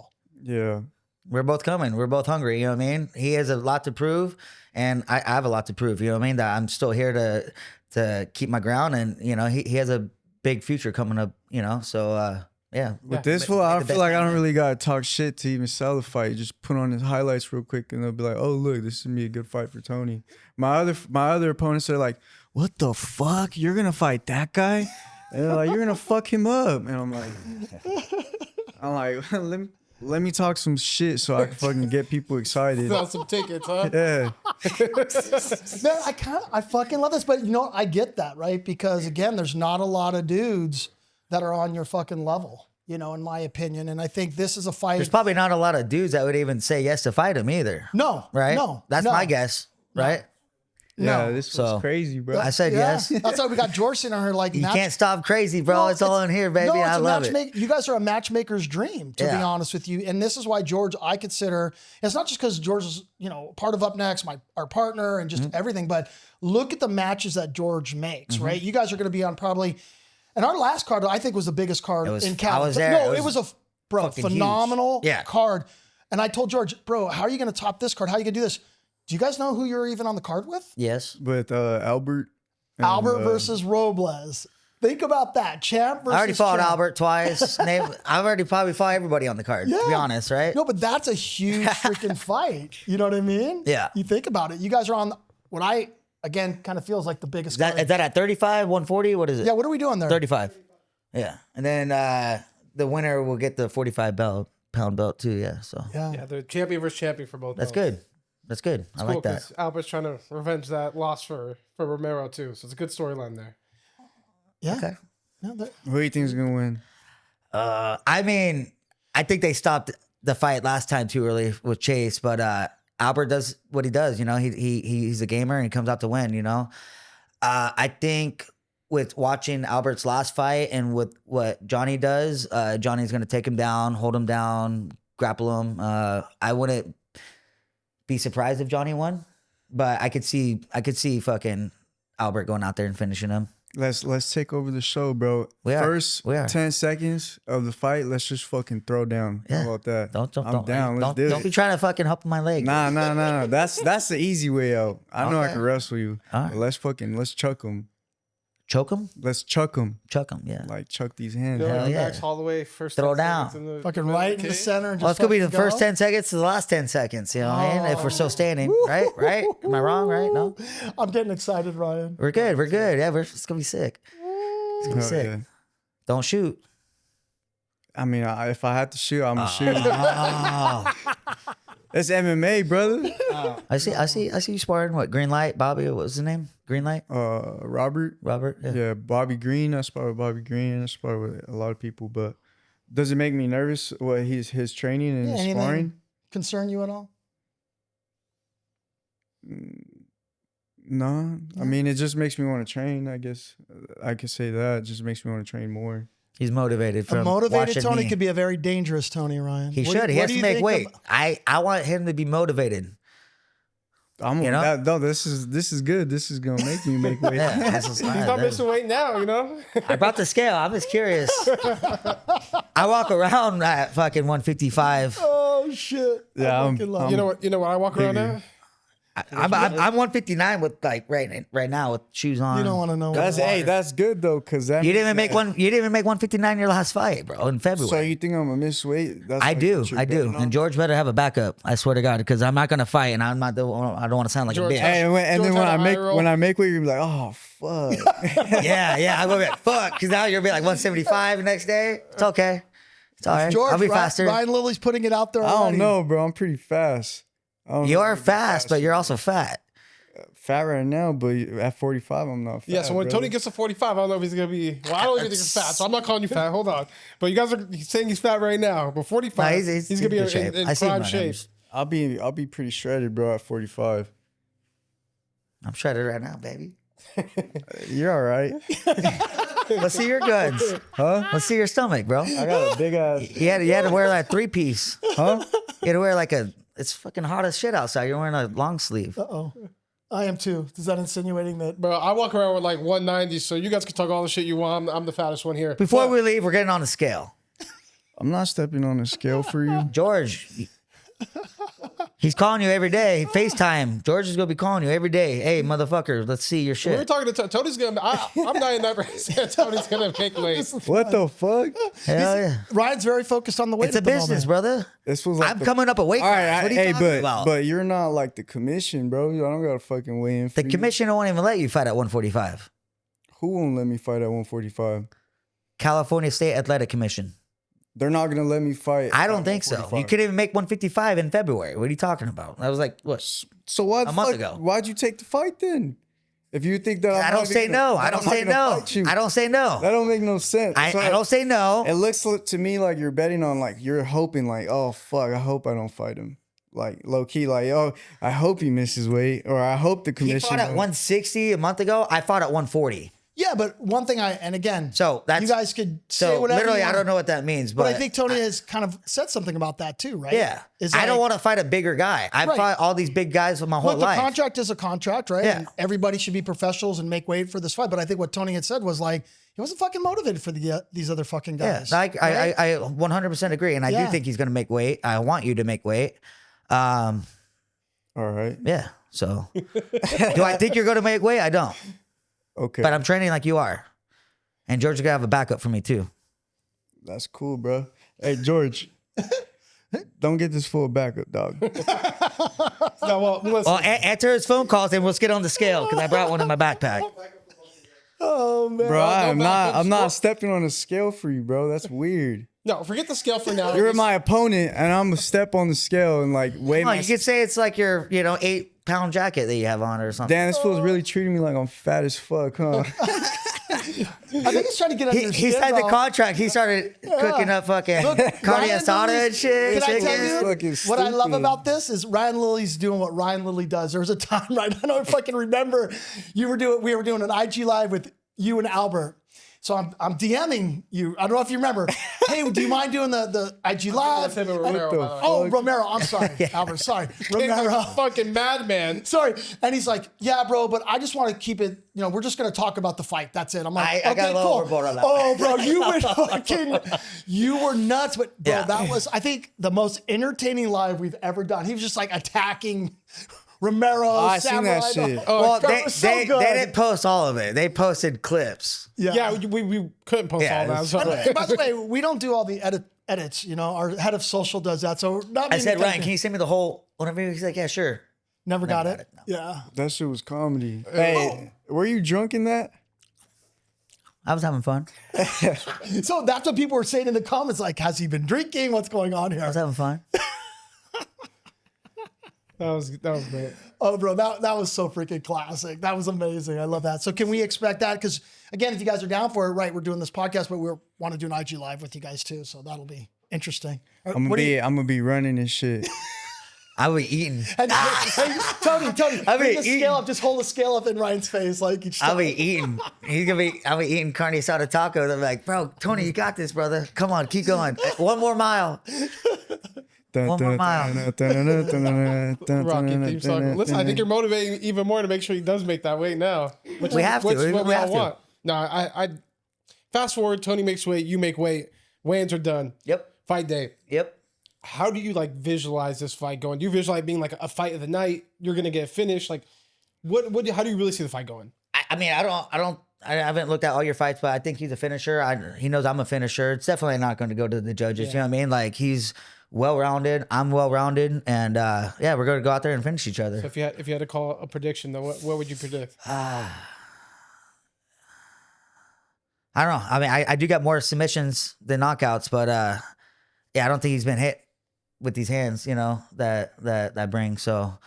Speaker 1: Yeah.
Speaker 2: We're both coming. We're both hungry. You know what I mean? He has a lot to prove, and I have a lot to prove. You know what I mean? That I'm still here to keep my ground, and you know he has a big future coming up. You know, so yeah.
Speaker 1: With this fool, I don't feel like I don't really gotta talk shit to even sell the fight. You just put on his highlights real quick, and they'll be like, "Oh, look, this is gonna be a good fight for Tony." My other opponents are like, "What the fuck? You're gonna fight that guy?" And they're like, "You're gonna fuck him up." And I'm like, let me talk some shit so I can fucking get people excited.
Speaker 4: Sell some tickets, huh?
Speaker 1: Yeah.
Speaker 3: Man, I fucking love this, but you know, I get that, right? Because again, there's not a lot of dudes that are on your fucking level, you know, in my opinion. And I think this is a fight.
Speaker 2: There's probably not a lot of dudes that would even say yes to fight him either.
Speaker 3: No,
Speaker 2: Right?
Speaker 3: no,
Speaker 2: That's
Speaker 3: no,
Speaker 2: my guess, right?
Speaker 1: Yeah,
Speaker 3: No.
Speaker 1: this
Speaker 2: So-
Speaker 1: was crazy, bro.
Speaker 2: I said
Speaker 3: Yeah,
Speaker 2: yes.
Speaker 3: that's why we got George sitting on here like
Speaker 2: You
Speaker 3: match-
Speaker 2: can't stop crazy, bro.
Speaker 3: No,
Speaker 2: it's all in here, baby.
Speaker 3: No, it's
Speaker 2: I
Speaker 3: a
Speaker 2: love it.
Speaker 3: matchmake. You guys are a matchmaker's dream, to be
Speaker 2: Yeah.
Speaker 3: honest with you. And this is why George, I consider, it's not just because George is, you know, part of Up Next, our partner and just everything, but look at the matches that George makes, right? You guys are going to be on probably, and our last card, I think was the biggest card
Speaker 2: was-
Speaker 3: in
Speaker 2: I
Speaker 3: Cal.
Speaker 2: was there.
Speaker 3: No,
Speaker 2: It
Speaker 3: it
Speaker 2: was
Speaker 3: was a, bro,
Speaker 2: fucking huge.
Speaker 3: phenomenal
Speaker 2: Yeah.
Speaker 3: card. And I told George, bro, how are you going to top this card? How are you going to do this? Do you guys know who you're even on the card with?
Speaker 2: Yes.
Speaker 1: With Albert. and,
Speaker 3: Albert versus Robles. Think about that. Champ versus
Speaker 2: I already fought
Speaker 3: champ.
Speaker 2: Albert twice. I've already probably fought everybody on the card, to be
Speaker 3: Yeah.
Speaker 2: honest, right?
Speaker 3: No, but that's a huge freaking fight. You know what I mean?
Speaker 2: Yeah.
Speaker 3: You think about it. You guys are on what I, again, kind of feels like the biggest
Speaker 2: Is that at 35, 140? What is it?
Speaker 3: Yeah, what are we doing there?
Speaker 2: 35. Yeah. And then the winner will get the 45 pound belt too. Yeah. So
Speaker 4: Yeah, they're champion versus champion for both.
Speaker 2: that's
Speaker 4: belts.
Speaker 2: good. That's good. I
Speaker 4: Cool,
Speaker 2: like that.
Speaker 4: 'cause Albert's trying to revenge that loss for Romero too. So it's a good storyline there.
Speaker 3: Yeah.
Speaker 2: Okay.
Speaker 3: No, that-
Speaker 1: Who do you think is gonna win?
Speaker 2: I mean, I think they stopped the fight last time too early with Chase, but Albert does what he does. You know, he's a gamer and he comes out to win. You know, I think with watching Albert's last fight and with what Johnny does, Johnny's going to take him down, hold him down, grapple him. I wouldn't be surprised if Johnny won, but I could see fucking Albert going out there and finishing him.
Speaker 1: Let's take over the show, bro.
Speaker 2: We are.
Speaker 1: First
Speaker 2: We are.
Speaker 1: 10 seconds of the fight, let's just fucking throw down.
Speaker 2: Yeah.
Speaker 1: How about that?
Speaker 2: Don't
Speaker 1: I'm down. Let's do
Speaker 2: don't
Speaker 1: it.
Speaker 2: be trying to fucking help my leg.
Speaker 1: Nah. That's the easy way out. I know I
Speaker 2: Okay.
Speaker 1: can wrestle you.
Speaker 2: All right.
Speaker 1: But let's chuck him.
Speaker 2: Choke him,
Speaker 1: Let's chuck him.
Speaker 2: chuck him. Yeah.
Speaker 1: Like chuck these hands.
Speaker 4: Go
Speaker 2: Hell yeah.
Speaker 4: Max Holloway first.
Speaker 2: Throw
Speaker 4: 10
Speaker 2: down.
Speaker 4: seconds in the-
Speaker 3: fucking right in the center. And just
Speaker 2: Well, it's gonna be the
Speaker 3: fucking
Speaker 2: first
Speaker 3: go.
Speaker 2: 10 seconds to the last 10 seconds. You know what I mean? If we're still standing, right? Right? Am I wrong? Right? No,
Speaker 3: I'm getting excited, Ryan.
Speaker 2: we're good. We're good. Yeah, it's gonna be sick. It's gonna be
Speaker 1: Hell
Speaker 2: sick.
Speaker 1: yeah.
Speaker 2: Don't shoot.
Speaker 1: I mean, if I had to shoot, I'm gonna shoot.
Speaker 2: Oh,
Speaker 1: It's MMA, brother.
Speaker 2: I see you sparring. What? Green light, Bobby. What was his name? Green light,
Speaker 1: Robert.
Speaker 2: Robert. Yeah.
Speaker 1: Yeah, Bobby Green. I spar with Bobby Green. I spar with a lot of people, but does it make me nervous? What his training and his
Speaker 3: anything
Speaker 1: sparring?
Speaker 3: concern you at all?
Speaker 1: No, I mean it just makes me want to train. I guess I could say that. It just makes me want to train more.
Speaker 2: He's motivated
Speaker 3: A
Speaker 2: from
Speaker 3: motivated
Speaker 2: watching
Speaker 3: Tony
Speaker 2: me.
Speaker 3: could be a very dangerous Tony, Ryan.
Speaker 2: He
Speaker 3: What
Speaker 2: should.
Speaker 3: do-
Speaker 2: He
Speaker 3: what
Speaker 2: has
Speaker 3: do
Speaker 2: to
Speaker 3: you
Speaker 2: make
Speaker 3: think
Speaker 2: weight.
Speaker 3: of-
Speaker 2: I want him to be motivated.
Speaker 1: I'm
Speaker 2: You know?
Speaker 1: no. This is good. This is gonna make me make weight.
Speaker 2: Yeah. This is,
Speaker 4: He's not missing weight now, you know.
Speaker 2: I brought the scale. I'm just curious. I walk around at fucking 155.
Speaker 3: Oh shit!
Speaker 1: Yeah,
Speaker 3: I
Speaker 1: I'm-
Speaker 3: fucking love
Speaker 1: I'm-
Speaker 3: it.
Speaker 4: You know what I walk around
Speaker 1: Bigger.
Speaker 4: at?
Speaker 2: I'm 159 with like right now with shoes on.
Speaker 3: You don't want to know.
Speaker 1: That's
Speaker 3: what
Speaker 1: that's good though, cause that
Speaker 2: You didn't
Speaker 1: means
Speaker 2: even make
Speaker 1: that-
Speaker 2: one. You didn't even make 159 your last fight, bro, in February.
Speaker 1: So you think I'm gonna miss weight? That's
Speaker 2: I
Speaker 1: like
Speaker 2: do,
Speaker 1: what you're
Speaker 2: I do.
Speaker 1: betting on?
Speaker 2: And George better have a backup. I swear to God, because I'm not gonna fight, and I'm not. I don't want to sound like
Speaker 4: George
Speaker 2: a bitch.
Speaker 4: has-
Speaker 1: Hey, and then
Speaker 4: George
Speaker 1: when
Speaker 4: had
Speaker 1: I
Speaker 4: an
Speaker 1: make
Speaker 4: eye roll.
Speaker 1: when I make weight, you're gonna be like, oh fuck.
Speaker 2: yeah. I'm gonna be like, fuck, because now you're gonna be like 175 the next day. It's okay. It's all right.
Speaker 3: George,
Speaker 2: I'll be
Speaker 3: Ryan-
Speaker 2: faster.
Speaker 3: Ryan Lilley's putting it out there.
Speaker 1: I don't
Speaker 3: already.
Speaker 1: know, bro. I'm pretty fast. I don't
Speaker 2: You
Speaker 1: know
Speaker 2: are
Speaker 1: if I'm
Speaker 2: fast, but you're also fat.
Speaker 1: fat right now. But at 45, I'm not fat.
Speaker 4: Yeah, so when
Speaker 1: brother.
Speaker 4: Tony gets to 45, I don't know if he's gonna be. Well, I don't even think he's fat, so I'm not calling you fat. Hold on, but you guys are saying he's fat right now. But 45,
Speaker 2: Nah,
Speaker 4: he's gonna be
Speaker 2: in good shape.
Speaker 4: in
Speaker 2: I see him
Speaker 4: prime
Speaker 2: running.
Speaker 4: shape.
Speaker 1: I'll be pretty shredded, bro. At 45,
Speaker 2: I'm shredded right now, baby.
Speaker 1: you're all right,
Speaker 2: Let's see your guns.
Speaker 1: huh?
Speaker 2: Let's see your stomach, bro.
Speaker 1: I got a big ass,
Speaker 2: You had to wear that 3-piece.
Speaker 1: huh?
Speaker 2: You had to wear like a. It's fucking hot as shit outside. You're wearing a long sleeve.
Speaker 3: Uh-oh. I am too. Is that insinuating that?
Speaker 4: Bro, I walk around with like 190, so you guys can talk all the shit you want. I'm the fattest one here.
Speaker 2: Before we leave, we're getting on the scale.
Speaker 1: I'm not stepping on a scale for you.
Speaker 2: George, he's calling you every day. FaceTime. George is going to be calling you every day. Hey, motherfucker, let's see your
Speaker 4: We were
Speaker 2: shit.
Speaker 4: talking to Tony's gonna. I'm 99% Tony's gonna make weight.
Speaker 1: What the fuck?
Speaker 2: Hell yeah.
Speaker 3: Ryan's very focused on the weight.
Speaker 2: It's a
Speaker 3: at the
Speaker 2: business,
Speaker 3: moment.
Speaker 2: brother.
Speaker 1: This was like
Speaker 2: I'm coming up a weight
Speaker 1: All right,
Speaker 2: class. What are you
Speaker 1: hey,
Speaker 2: talking about?
Speaker 1: but you're not like the commission, bro. I don't got to fucking weigh in for
Speaker 2: The
Speaker 1: you.
Speaker 2: commissioner won't even let you fight at 145.
Speaker 1: Who won't let me fight at 145?
Speaker 2: California State Athletic Commission.
Speaker 1: They're not gonna let me fight.
Speaker 2: I
Speaker 1: at
Speaker 2: don't think so. You
Speaker 1: 145.
Speaker 2: couldn't even make 155 in February. What are you talking about? I was like, what?
Speaker 1: So what?
Speaker 2: A month ago.
Speaker 1: Why'd you take the fight then? If you think that
Speaker 2: I don't say no. I don't say no. I don't say no.
Speaker 1: That don't make no sense.
Speaker 2: I
Speaker 1: So
Speaker 2: don't say no.
Speaker 1: It looks to me like you're betting on like you're hoping like, oh fuck, I hope I don't fight him. Like low key, like, oh, I hope he misses weight, or I hope the
Speaker 2: He
Speaker 1: commission.
Speaker 2: fought at 160 a month ago. I fought at 140.
Speaker 3: Yeah, but one thing and again,
Speaker 2: So that's
Speaker 3: you guys could say
Speaker 2: so
Speaker 3: whatever.
Speaker 2: literally,
Speaker 3: you
Speaker 2: I
Speaker 3: want.
Speaker 2: don't know what that means,
Speaker 3: But I think Tony has kind of said something about that too, right?
Speaker 2: yeah,
Speaker 3: Is
Speaker 2: I don't
Speaker 3: like-
Speaker 2: want to fight a bigger guy. I've
Speaker 3: Right.
Speaker 2: fought all these big guys for my whole
Speaker 3: Look, the
Speaker 2: life.
Speaker 3: contract is a contract, right?
Speaker 2: Yeah.
Speaker 3: And everybody should be professionals and make weight for this fight. But I think what Tony had said was like he wasn't fucking motivated for these other fucking
Speaker 2: Yeah,
Speaker 3: guys.
Speaker 2: I 100% agree, and I
Speaker 3: Yeah.
Speaker 2: do think he's going to make weight. I want you to make weight.
Speaker 1: All right.
Speaker 2: Yeah. So, do I think you're going to make weight? I don't,
Speaker 1: Okay.
Speaker 2: but I'm training like you are, and George is going to have a backup for me too.
Speaker 1: That's cool, bro. Hey, George. Don't get this full backup, dog.
Speaker 4: No, well, listen.
Speaker 2: Well, answer his phone calls, and we'll get on the scale because I brought one in my backpack.
Speaker 3: Oh man.
Speaker 1: Bro, I'm
Speaker 4: backups.
Speaker 1: not stepping on a scale for you, bro. That's weird.
Speaker 4: No, forget the scale for now.
Speaker 1: You're my opponent, and I'm gonna step on the scale and like weigh
Speaker 2: Come on,
Speaker 1: my.
Speaker 2: you could say it's like your 8-pound jacket that you have on or something.
Speaker 1: Dan, this feels really treating me like I'm fat as fuck, huh?
Speaker 3: I think he's trying to get under your
Speaker 2: He
Speaker 3: skin,
Speaker 2: signed the
Speaker 3: bro.
Speaker 2: contract. He started cooking up fucking carne
Speaker 3: Ryan
Speaker 2: asada
Speaker 3: Lilley's-
Speaker 2: and shit.
Speaker 3: Can I tell
Speaker 2: chicken.
Speaker 3: you
Speaker 1: Fucking
Speaker 3: what I love
Speaker 1: stupid.
Speaker 3: about this is Ryan Lilley's doing what Ryan Lilley does. There was a time, right? I don't know if I can remember. We were doing an IG live with you and Albert. So I'm DMing you. I don't know if you remember. Hey, do you mind doing the IG live?
Speaker 4: That's him and Romero, by the way.
Speaker 3: Oh, Romero. I'm sorry, Albert. Sorry, Romero.
Speaker 4: Fucking madman.
Speaker 3: Sorry. And he's like, yeah, bro, but I just want to keep it, we're just going to talk about the fight. That's it. I'm like,
Speaker 2: I got a little overboard on that
Speaker 3: Oh, bro, you went fucking, you were nuts. But, bro,
Speaker 2: Yeah.
Speaker 3: that was, I think, the most entertaining live we've ever done. He was just like attacking Romero,
Speaker 1: I seen that
Speaker 3: Samurai.
Speaker 1: shit.
Speaker 3: Oh,
Speaker 2: Well,
Speaker 3: bro, it
Speaker 2: they,
Speaker 3: was so
Speaker 2: they,
Speaker 3: good.
Speaker 2: they didn't post all of it. They posted clips.
Speaker 4: Yeah, we couldn't post
Speaker 2: Yeah,
Speaker 4: all that.
Speaker 2: it's-
Speaker 4: So.
Speaker 3: By the way, we don't do all the edits. Our head of social does that. So not
Speaker 2: I said,
Speaker 3: many
Speaker 2: Ryan, can you send me the whole whatever? He's like, yeah, sure.
Speaker 3: Never got
Speaker 2: got
Speaker 3: it.
Speaker 2: it, no.
Speaker 3: Yeah.
Speaker 1: That shit was comedy. Hey, were you drunk in that?
Speaker 2: I was having fun.
Speaker 3: So that's what people were saying in the comments. Like, has he been drinking? What's going on
Speaker 2: I was
Speaker 3: here?
Speaker 2: having fun.
Speaker 4: That was great.
Speaker 3: Oh, bro, that was so freaking classic. That was amazing. I love that. So can we expect that? Because again, if you guys are down for it, right, we're doing this podcast, but we want to do an IG live with you guys too. So that'll be interesting.
Speaker 1: I'm gonna be running this shit.
Speaker 2: I was eating.
Speaker 3: And hey, Tony,
Speaker 2: I
Speaker 3: bring
Speaker 2: mean,
Speaker 3: the scale up. Just hold the scale up in Ryan's face, like each
Speaker 2: I'll
Speaker 3: time.
Speaker 2: be eating. I'll be eating carne asada tacos. I'm like, bro, Tony, you got this, brother. Come on, keep going. One more mile. One more mile.
Speaker 4: Rocket theme song. Listen, I think you're motivating even more to make sure he does make that weight now. Which
Speaker 2: We
Speaker 4: is-
Speaker 2: have to.
Speaker 4: Which is what
Speaker 2: We
Speaker 4: we all
Speaker 2: have to.
Speaker 4: want. No, I fast forward. Tony makes weight. You make weight. Weigh-ins are done.
Speaker 2: Yep.
Speaker 4: Fight day.
Speaker 2: Yep.
Speaker 4: How do you like visualize this fight going? Do you visualize being like a fight of the night? You're gonna get finished. Like, how do you really see the fight going?
Speaker 2: I mean, I haven't looked at all your fights, but I think he's a finisher. He knows I'm a finisher. It's definitely not going to go to the judges. You know what I mean? Like, he's well-rounded. I'm well-rounded. And yeah, we're going to go out there and finish each other.
Speaker 4: So if you had to call a prediction, though, what would you predict?
Speaker 2: I don't know. I mean, I do got more submissions than knockouts, but yeah, I don't think he's been hit with these hands, that I bring. So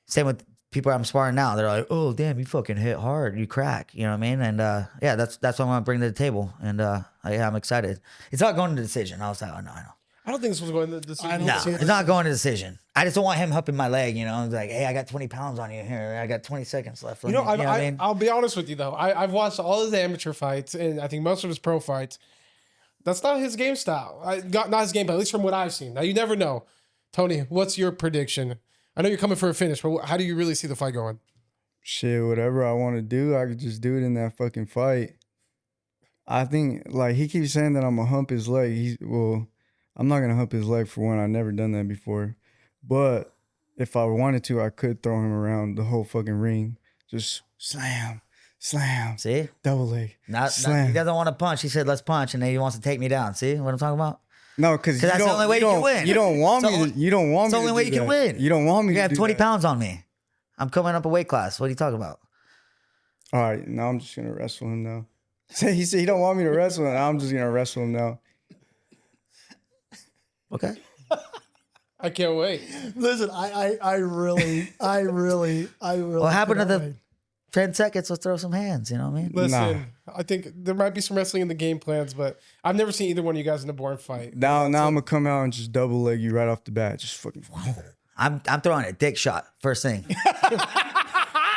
Speaker 2: same with people I'm sparring now. They're like, oh, damn, you fucking hit hard. You crack. You know what I mean? And yeah, that's what I want to bring to the table. And yeah, I'm excited. It's not going to decision. I was like, oh, no, I know.
Speaker 4: I don't think this was going to the decision.
Speaker 3: I don't
Speaker 2: No,
Speaker 3: see
Speaker 2: it's not going to decision. I just don't want him helping my leg, It's like, hey, I got 20 pounds on you here. I got 20 seconds left.
Speaker 4: You know,
Speaker 2: what I mean?
Speaker 4: I'll be honest with you though. I've watched all his amateur fights and I think most of his pro fights. That's not his game style. Not his game, but at least from what I've seen. Now you never know. Tony, what's your prediction? I know you're coming for a finish, but how do you really see the fight going?
Speaker 1: shit, whatever I want to do, I could just do it in that fucking fight. I think like he keeps saying that I'm gonna hump his leg. I'm not gonna hump his leg for one. I've never done that before. But if I wanted to, I could throw him around the whole fucking ring. Just slam, slam,
Speaker 2: See?
Speaker 1: double leg,
Speaker 2: Not,
Speaker 1: slam.
Speaker 2: he doesn't want to punch. He said, let's punch. And then he wants to take me down. See what I'm talking about?
Speaker 1: No, because
Speaker 2: that's the only way you can win.
Speaker 1: You don't want me. You don't want
Speaker 2: It's
Speaker 1: me.
Speaker 2: the only
Speaker 1: to
Speaker 2: way
Speaker 1: do
Speaker 2: you can
Speaker 1: that.
Speaker 2: win.
Speaker 1: You don't want me.
Speaker 2: You
Speaker 1: to
Speaker 2: have
Speaker 1: do
Speaker 2: 20
Speaker 1: that.
Speaker 2: pounds on me. I'm coming up a weight class. What are you talking about?
Speaker 1: All right, now I'm just gonna wrestle him now. He said he don't want me to wrestle him. I'm just gonna wrestle him now.
Speaker 2: Okay.
Speaker 4: I can't wait.
Speaker 3: Listen, I really.
Speaker 2: What happened to
Speaker 3: cannot
Speaker 2: the
Speaker 3: wait.
Speaker 2: 10 seconds? Let's throw some hands. You know what I mean?
Speaker 4: Listen, I think there might be some wrestling in the game plans, but I've never seen either one of you guys in a boring fight.
Speaker 1: Now I'm gonna come out and just double leg you right off the bat. Just fucking.
Speaker 2: I'm throwing a dick shot first thing.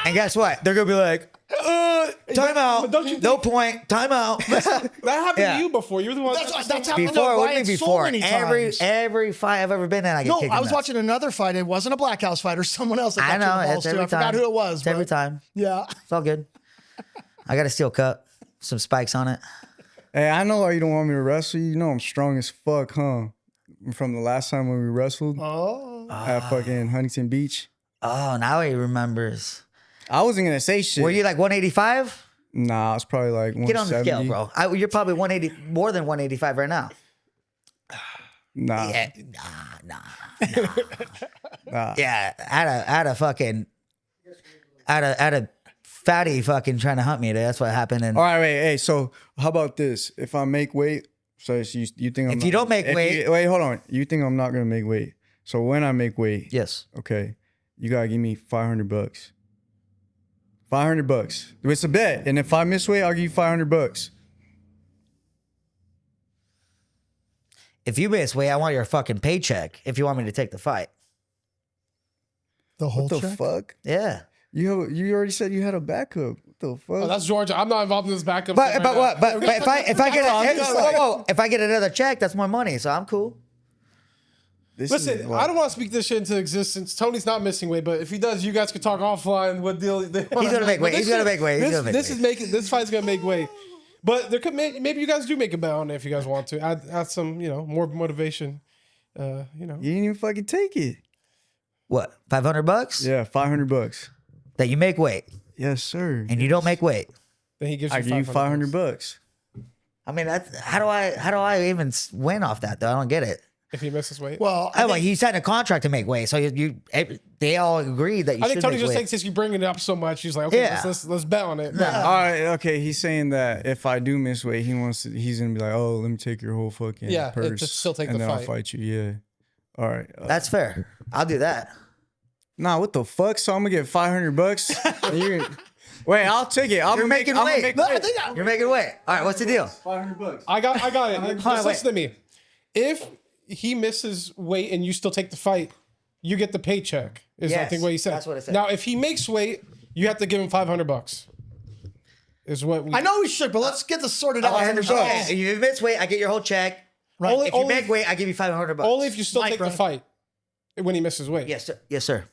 Speaker 2: And guess what? They're gonna be like, time out.
Speaker 4: don't you
Speaker 2: No point. Time out.
Speaker 4: That happened
Speaker 2: Yeah.
Speaker 4: to you before. You were the one.
Speaker 3: That's happened
Speaker 2: Before,
Speaker 3: to
Speaker 2: what do you
Speaker 3: Ryan
Speaker 2: mean
Speaker 3: so
Speaker 2: before?
Speaker 3: many
Speaker 2: Every
Speaker 3: times.
Speaker 2: fight I've ever been in, I get
Speaker 3: No,
Speaker 2: kicked
Speaker 3: I
Speaker 2: in
Speaker 3: was
Speaker 2: the nuts.
Speaker 3: watching another fight. It wasn't a Black House fight or someone else. That
Speaker 2: I
Speaker 3: got
Speaker 2: know.
Speaker 3: kicked balls
Speaker 2: It's
Speaker 3: too.
Speaker 2: every
Speaker 3: I forgot
Speaker 2: time.
Speaker 3: who it was.
Speaker 2: It's every
Speaker 3: but
Speaker 2: time.
Speaker 3: Yeah.
Speaker 2: It's all good. I got a steel cup, some spikes on it.
Speaker 1: Hey, I know why you don't want me to wrestle you. You know I'm strong as fuck, huh? From the last time when we wrestled
Speaker 3: Oh.
Speaker 1: at fucking Huntington Beach.
Speaker 2: Oh, now he remembers.
Speaker 1: I wasn't gonna say shit.
Speaker 2: Were you like 185?
Speaker 1: Nah, I was probably like 170.
Speaker 2: Get on the scale, bro. You're probably 180, more than 185 right now.
Speaker 1: Nah,
Speaker 2: Yeah,
Speaker 1: nah.
Speaker 2: yeah. I had a fatty fucking trying to hunt me. That's what happened. And
Speaker 1: All right, wait, hey. So how about this? If I make weight, so you think I'm
Speaker 2: If you don't make weight-
Speaker 1: wait, hold on. You think I'm not gonna make weight? So when I make weight,
Speaker 2: yes,
Speaker 1: okay, you gotta give me $500. $500. It's a bet, and if I miss weight, I'll give you $500.
Speaker 2: if you miss weight, I want your fucking paycheck. If you want me to take the fight,
Speaker 3: The whole
Speaker 1: What the
Speaker 3: check?
Speaker 1: fuck?
Speaker 2: yeah.
Speaker 1: You already said you had a backup. What the fuck?
Speaker 4: Oh, that's Georgia. I'm not involved in this backup.
Speaker 2: But
Speaker 4: shit
Speaker 2: but
Speaker 4: right
Speaker 2: what?
Speaker 4: now.
Speaker 2: But if I get if I get another check, that's more money. So I'm cool.
Speaker 1: This
Speaker 4: Listen,
Speaker 1: is
Speaker 4: I don't want to speak this shit into existence. Tony's not missing weight, but if he does, you guys can talk offline. What deal? He's
Speaker 2: gonna make weight. He's gonna make weight. He's gonna make
Speaker 4: This
Speaker 2: weight.
Speaker 4: is making. This fight's gonna make weight. But there could maybe you guys do make a bet on it if you guys want to add some more motivation.
Speaker 1: You didn't even fucking take it.
Speaker 2: What? $500?
Speaker 1: Yeah, $500.
Speaker 2: That you make weight
Speaker 1: Yes, sir.
Speaker 2: and you don't make weight.
Speaker 4: Then he gives you
Speaker 1: I give you $500.
Speaker 2: I mean, that's how do I even win off that though? I don't get it.
Speaker 4: if he misses weight.
Speaker 3: Well,
Speaker 2: Oh, like he signed a contract to make weight, so they all agree that you
Speaker 4: I think
Speaker 2: should
Speaker 4: Tony
Speaker 2: make
Speaker 4: just
Speaker 2: weight.
Speaker 4: thinks since you bring it up so much, he's like, okay,
Speaker 2: Yeah.
Speaker 4: let's bet on it.
Speaker 1: All right, okay. He's saying that if I do miss weight, he's gonna be like, oh, let me take your whole fucking
Speaker 4: Yeah,
Speaker 1: purse,
Speaker 4: just still take
Speaker 1: and
Speaker 4: the
Speaker 1: then I'll
Speaker 4: fight.
Speaker 1: fight you. Yeah. All right.
Speaker 2: That's fair. I'll do that.
Speaker 1: Nah, what the fuck? So I'm gonna get $500. And you're gonna- Wait, I'll take it.
Speaker 2: You're making weight.
Speaker 3: no, I think
Speaker 2: You're making weight. All right, what's the deal?
Speaker 1: $500.
Speaker 4: I got it. Just
Speaker 2: wait.
Speaker 4: listen to me. If he misses weight and you still take the fight, you get the paycheck. Is I
Speaker 2: Yes,
Speaker 4: think what he said.
Speaker 2: that's what it said.
Speaker 4: Now, if he makes weight, you have to give him $500. Is what we.
Speaker 3: I know we should, but let's get this sorted out.
Speaker 2: $500. If you miss weight, I get your whole check.
Speaker 3: Right.
Speaker 4: Only-
Speaker 2: If you make weight, I give you $500.
Speaker 4: Only if you still take
Speaker 3: Micro.
Speaker 4: the fight when he misses weight.
Speaker 2: Yes, sir. Yes, sir.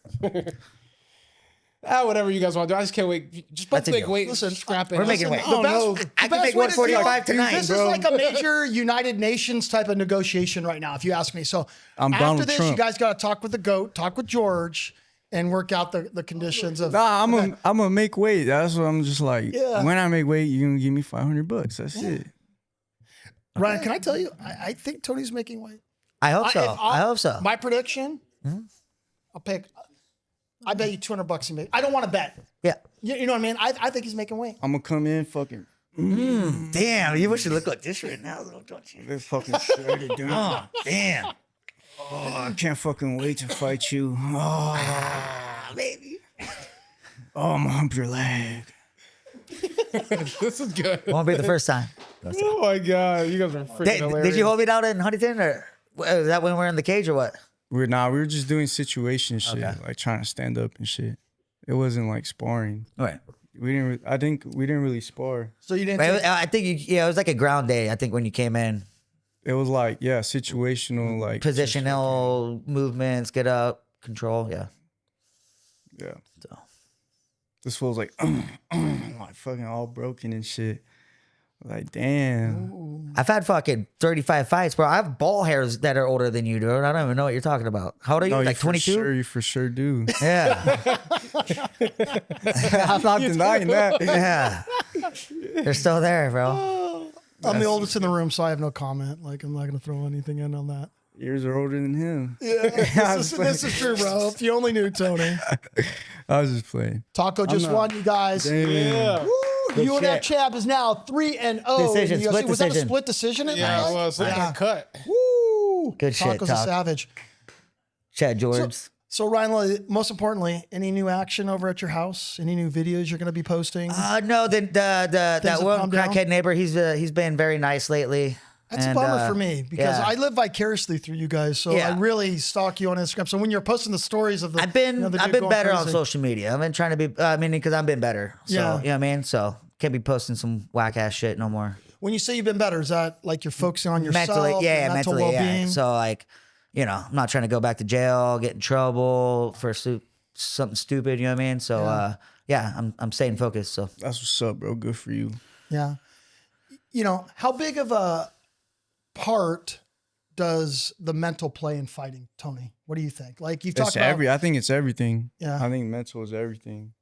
Speaker 4: Whatever you guys want to do. I just can't wait. Just both
Speaker 2: That's a
Speaker 4: make
Speaker 2: deal.
Speaker 4: weight.
Speaker 3: Listen,
Speaker 4: scrap it.
Speaker 2: We're making weight.
Speaker 3: The best,
Speaker 2: I
Speaker 3: the
Speaker 2: can
Speaker 3: best
Speaker 2: make
Speaker 3: way to do it-
Speaker 2: 145 tonight,
Speaker 3: This
Speaker 2: bro.
Speaker 3: is like a major United Nations type of negotiation right now, if you ask me. So
Speaker 1: I'm
Speaker 3: after
Speaker 1: Donald
Speaker 3: this,
Speaker 1: Trump.
Speaker 3: you guys got to talk with the GOAT, talk with George, and work out the conditions of.
Speaker 1: Nah, I'm gonna make weight. That's what I'm just like.
Speaker 3: Yeah.
Speaker 1: When I make weight, you're gonna give me $500. That's it.
Speaker 3: Ryan, can I tell you? I think Tony's making weight.
Speaker 2: I hope so.
Speaker 3: If
Speaker 2: I hope so.
Speaker 3: My prediction, I'll pick. I bet you $200 he made. I don't want to bet.
Speaker 2: Yeah.
Speaker 3: You know what I mean? I think he's making weight.
Speaker 1: I'm gonna come in fucking
Speaker 2: Damn, you wish you look like this right now, though, don't you?
Speaker 1: this fucking shredded, dude.
Speaker 2: Oh, damn.
Speaker 1: Oh, I can't fucking wait to fight you. Oh,
Speaker 2: Baby.
Speaker 1: oh, I'm gonna hump your leg.
Speaker 4: This is good.
Speaker 2: Won't be the first time.
Speaker 4: Oh my god, you guys are freaking hilarious.
Speaker 2: Did you hold me down in Huntington, or was that when we were in the cage, or what?
Speaker 1: We were just doing situation shit,
Speaker 2: Okay.
Speaker 1: like trying to stand up and shit. It wasn't like sparring.
Speaker 2: All right.
Speaker 1: I think we didn't really spar.
Speaker 3: So you didn't.
Speaker 2: But
Speaker 3: Take,
Speaker 2: I think it was like a ground day. I think when you came in,
Speaker 1: It was like, yeah, situational, like
Speaker 2: positional movements, get up, control. Yeah.
Speaker 1: yeah.
Speaker 2: So
Speaker 1: This fool's like, like fucking all broken and shit. Like, damn.
Speaker 2: I've had fucking 35 fights, bro. I have ball hairs that are older than you, dude. I don't even know what you're talking about. How old are you?
Speaker 1: No,
Speaker 2: Like 22?
Speaker 1: You for sure do.
Speaker 2: Yeah.
Speaker 1: I'm not denying that.
Speaker 2: Yeah. They're still there, bro.
Speaker 3: I'm the oldest in the room, so I have no comment. Like, I'm not going to throw anything in on that.
Speaker 1: Years are older than him.
Speaker 3: Yeah, this is true, bro. If you only knew Tony.
Speaker 1: I was just playing.
Speaker 3: Taco just won, you guys.
Speaker 1: Damn.
Speaker 4: Yeah.
Speaker 3: Woo! UNF champ is now 3-0.
Speaker 2: Decision,
Speaker 3: in the UFC.
Speaker 2: split
Speaker 3: Was that a
Speaker 2: decision.
Speaker 3: split decision?
Speaker 4: Yeah, it was. Look at that cut.
Speaker 3: Woo!
Speaker 2: Good shit,
Speaker 3: Taco's a
Speaker 2: Taco.
Speaker 3: savage.
Speaker 2: Chad George.
Speaker 3: So Ryan, Lilley, most importantly, any new action over at your house? Any new videos you're going to be posting?
Speaker 2: No, that
Speaker 3: have
Speaker 2: one
Speaker 3: calmed down?
Speaker 2: crackhead neighbor, he's been very nice lately.
Speaker 3: That's
Speaker 2: And,
Speaker 3: a bummer for me because
Speaker 2: yeah.
Speaker 3: I live vicariously through you guys. So
Speaker 2: Yeah.
Speaker 3: I really stalk you on Instagram. So when you're posting the stories of the,
Speaker 2: I've been
Speaker 3: the dude
Speaker 2: I've been
Speaker 3: going
Speaker 2: better on
Speaker 3: crazy.
Speaker 2: social media. I've been trying to be because I've been better. So
Speaker 3: Yeah.
Speaker 2: you know what I mean? So can't be posting some whack ass shit no more.
Speaker 3: When you say you've been better, is that like you're focusing on yourself?
Speaker 2: Mentally,
Speaker 3: your
Speaker 2: yeah,
Speaker 3: mental
Speaker 2: mentally,
Speaker 3: well-being?
Speaker 2: yeah. So like, you know, I'm not trying to go back to jail, get in trouble for something stupid, you know what I mean? So yeah, I'm staying focused. So
Speaker 1: That's what's up, bro. Good for you.
Speaker 3: Yeah. You know, how big of a part does the mental play in fighting, Tony? What do you think? Like you've talked about
Speaker 1: I think it's everything.
Speaker 3: Yeah.
Speaker 1: I think mental is everything.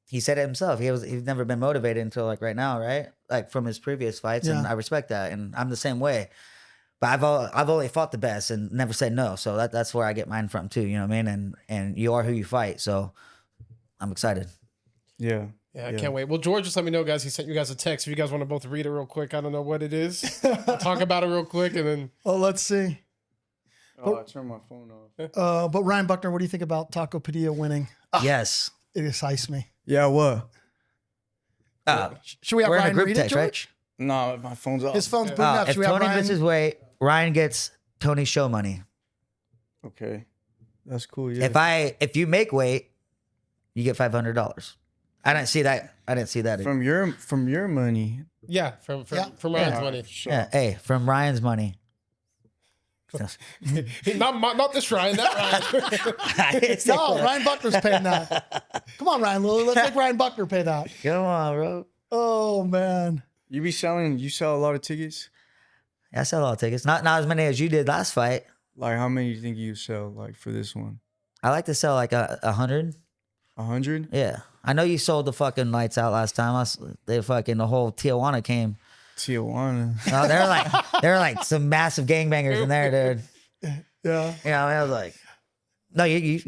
Speaker 2: he said it himself. He's never been motivated until like right now, right? Like from his previous fights, and
Speaker 3: Yeah.
Speaker 2: I respect that, and I'm the same way. But I've only fought the best and never said no, so that's where I get mine from too. You know what I mean? And you are who you fight, so I'm excited.
Speaker 1: Yeah.
Speaker 4: Yeah, I can't wait. Well, George just let me know, guys. He sent you guys a text. If you guys want to both read it real quick, I don't know what it is. Talk about it real quick, and then
Speaker 3: Oh, let's see.
Speaker 1: Oh, I turned my phone off.
Speaker 3: But Ryan Buckner, what do you think about Taco Padilla winning?
Speaker 2: Yes.
Speaker 3: It excites me.
Speaker 1: Yeah, what?
Speaker 3: Should we have
Speaker 2: We're in a
Speaker 3: Ryan
Speaker 2: group
Speaker 3: read it,
Speaker 2: text, right?
Speaker 3: George?
Speaker 1: No, my phone's off.
Speaker 3: His phone's booting up.
Speaker 2: If
Speaker 3: Should we have
Speaker 2: Tony
Speaker 3: Ryan?
Speaker 2: misses weight, Ryan gets Tony's show money.
Speaker 1: Okay. That's cool. Yeah.
Speaker 2: If you make weight, you get $500. I didn't see that.
Speaker 1: from your money.
Speaker 4: yeah, from
Speaker 3: Yeah.
Speaker 4: Ryan's money.
Speaker 1: Sure.
Speaker 2: Yeah, hey, from Ryan's money.
Speaker 4: Not this Ryan, that Ryan.
Speaker 3: No, Ryan Buckner's paying that. Come on, Ryan Lilley. Let's make Ryan Buckner pay that.
Speaker 2: Come on, bro.
Speaker 3: Oh, man.
Speaker 1: You sell a lot of tickets?
Speaker 2: Yeah, I sell a lot of tickets. Not as many as you did last fight.
Speaker 1: Like how many do you think you sell like for this one?
Speaker 2: I like to sell like 100.
Speaker 1: 100?
Speaker 2: Yeah. I know you sold the fucking lights out last time. The whole Tijuana came.
Speaker 1: Tijuana.
Speaker 2: Oh, there were like some massive gangbangers in there, dude.
Speaker 3: Yeah.
Speaker 2: Yeah, I was like, no, you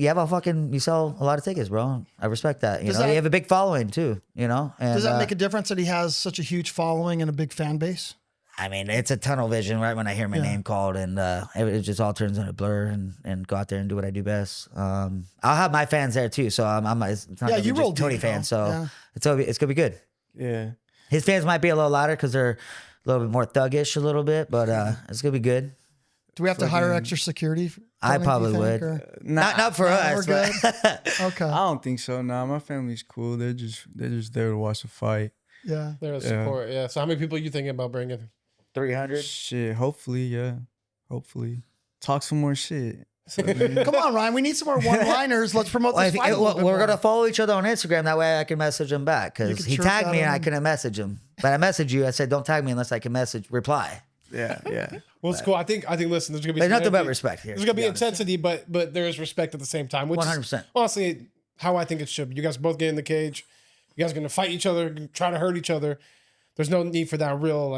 Speaker 2: sell a lot of tickets, bro. I respect that. You
Speaker 3: Does
Speaker 2: have a big following too, you know? And,
Speaker 3: Does that make a difference that he has such a huge following and a big fan base?
Speaker 2: I mean, it's a tunnel vision right when I hear my name called, and it just all turns into a blur and go out there and do what I do best. I'll have my fans there too, so it's not gonna be
Speaker 3: you
Speaker 2: just
Speaker 3: roll
Speaker 2: Tony
Speaker 3: deep,
Speaker 2: fans,
Speaker 3: though.
Speaker 2: so
Speaker 3: Yeah.
Speaker 2: it's gonna be good.
Speaker 1: Yeah.
Speaker 2: His fans might be a little louder because they're a little bit more thuggish a little bit, but it's gonna be good.
Speaker 3: Do we have to hire extra security?
Speaker 2: I
Speaker 3: Tony, do you
Speaker 2: probably
Speaker 3: think,
Speaker 2: would.
Speaker 3: or-
Speaker 2: Not for
Speaker 3: We're
Speaker 2: us,
Speaker 3: good.
Speaker 2: but
Speaker 3: Okay.
Speaker 1: I don't think so. Nah, my family's cool. They're just there to watch the fight.
Speaker 3: Yeah.
Speaker 4: There's support. Yeah. So how many people are you thinking about bringing?
Speaker 2: 300.
Speaker 1: Shit. Hopefully, yeah. Hopefully. Talk some more shit.
Speaker 3: Come on, Ryan. We need some more one-liners. Let's promote this fight. a little bit
Speaker 2: We're
Speaker 3: more.
Speaker 2: gonna follow each other on Instagram. That way I can message him back
Speaker 3: You
Speaker 2: because
Speaker 3: can
Speaker 2: he
Speaker 3: chirp
Speaker 2: tagged
Speaker 3: at
Speaker 2: me and I
Speaker 3: him.
Speaker 2: couldn't message him. But I messaged you. I said, don't tag me unless I can reply.
Speaker 1: Yeah, yeah.
Speaker 4: Well, it's cool. I think. Listen, there's gonna be
Speaker 2: There's
Speaker 4: some
Speaker 2: nothing but
Speaker 4: energy.
Speaker 2: respect here.
Speaker 4: There's gonna
Speaker 2: to
Speaker 4: be
Speaker 2: honest.
Speaker 4: intensity, but there's respect at the same time. Which
Speaker 2: 100%.
Speaker 4: is honestly how I think it should be. You guys both get in the cage. You guys are gonna fight each other, try to hurt each other. There's no need for that real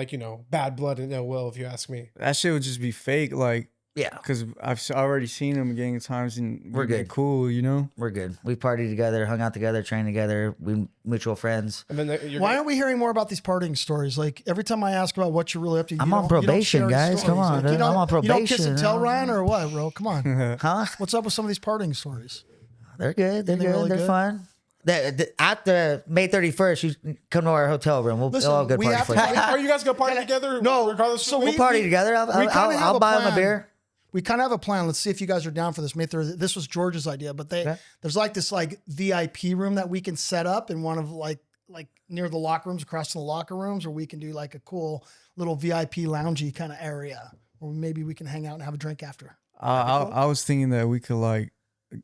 Speaker 4: bad blood and ill will, if you ask me.
Speaker 1: That shit would just be fake, like,
Speaker 2: Yeah,
Speaker 1: because I've already seen him a gang of times and
Speaker 2: We're
Speaker 1: we've been
Speaker 2: good.
Speaker 1: cool, you know?
Speaker 2: we're good. We partied together, hung out together, trained together. We mutual friends.
Speaker 4: And then you're
Speaker 3: Why aren't we hearing more about these partying stories? Like every time I ask about what you're really up to,
Speaker 2: I'm on probation, guys. Come on, dude. I'm on
Speaker 3: You don't kiss and
Speaker 2: probation.
Speaker 3: tell, Ryan, or what, bro? Come on.
Speaker 2: Huh?
Speaker 3: What's up with some of these partying stories?
Speaker 2: They're good. They're
Speaker 3: They
Speaker 2: good.
Speaker 3: really
Speaker 2: They're
Speaker 3: good?
Speaker 2: fun. After May 31st, you come to our hotel room. We'll
Speaker 3: Listen,
Speaker 2: all good
Speaker 3: we
Speaker 2: party
Speaker 3: have
Speaker 2: for
Speaker 3: to-
Speaker 2: you.
Speaker 4: Are you guys gonna party together?
Speaker 3: No,
Speaker 4: regardless.
Speaker 3: so
Speaker 2: We'll party together.
Speaker 3: we kinda have
Speaker 2: I'll
Speaker 3: a
Speaker 2: buy him a
Speaker 3: plan.
Speaker 2: beer.
Speaker 3: We kind of have a plan. Let's see if you guys are down for this May 3rd. This was George's idea, but there's like this VIP room that we can set up in one of like near the locker rooms, across from the locker rooms, where we can do like a cool little VIP loungy kind of area, or maybe we can hang out and have a drink after.
Speaker 1: I was thinking that we could like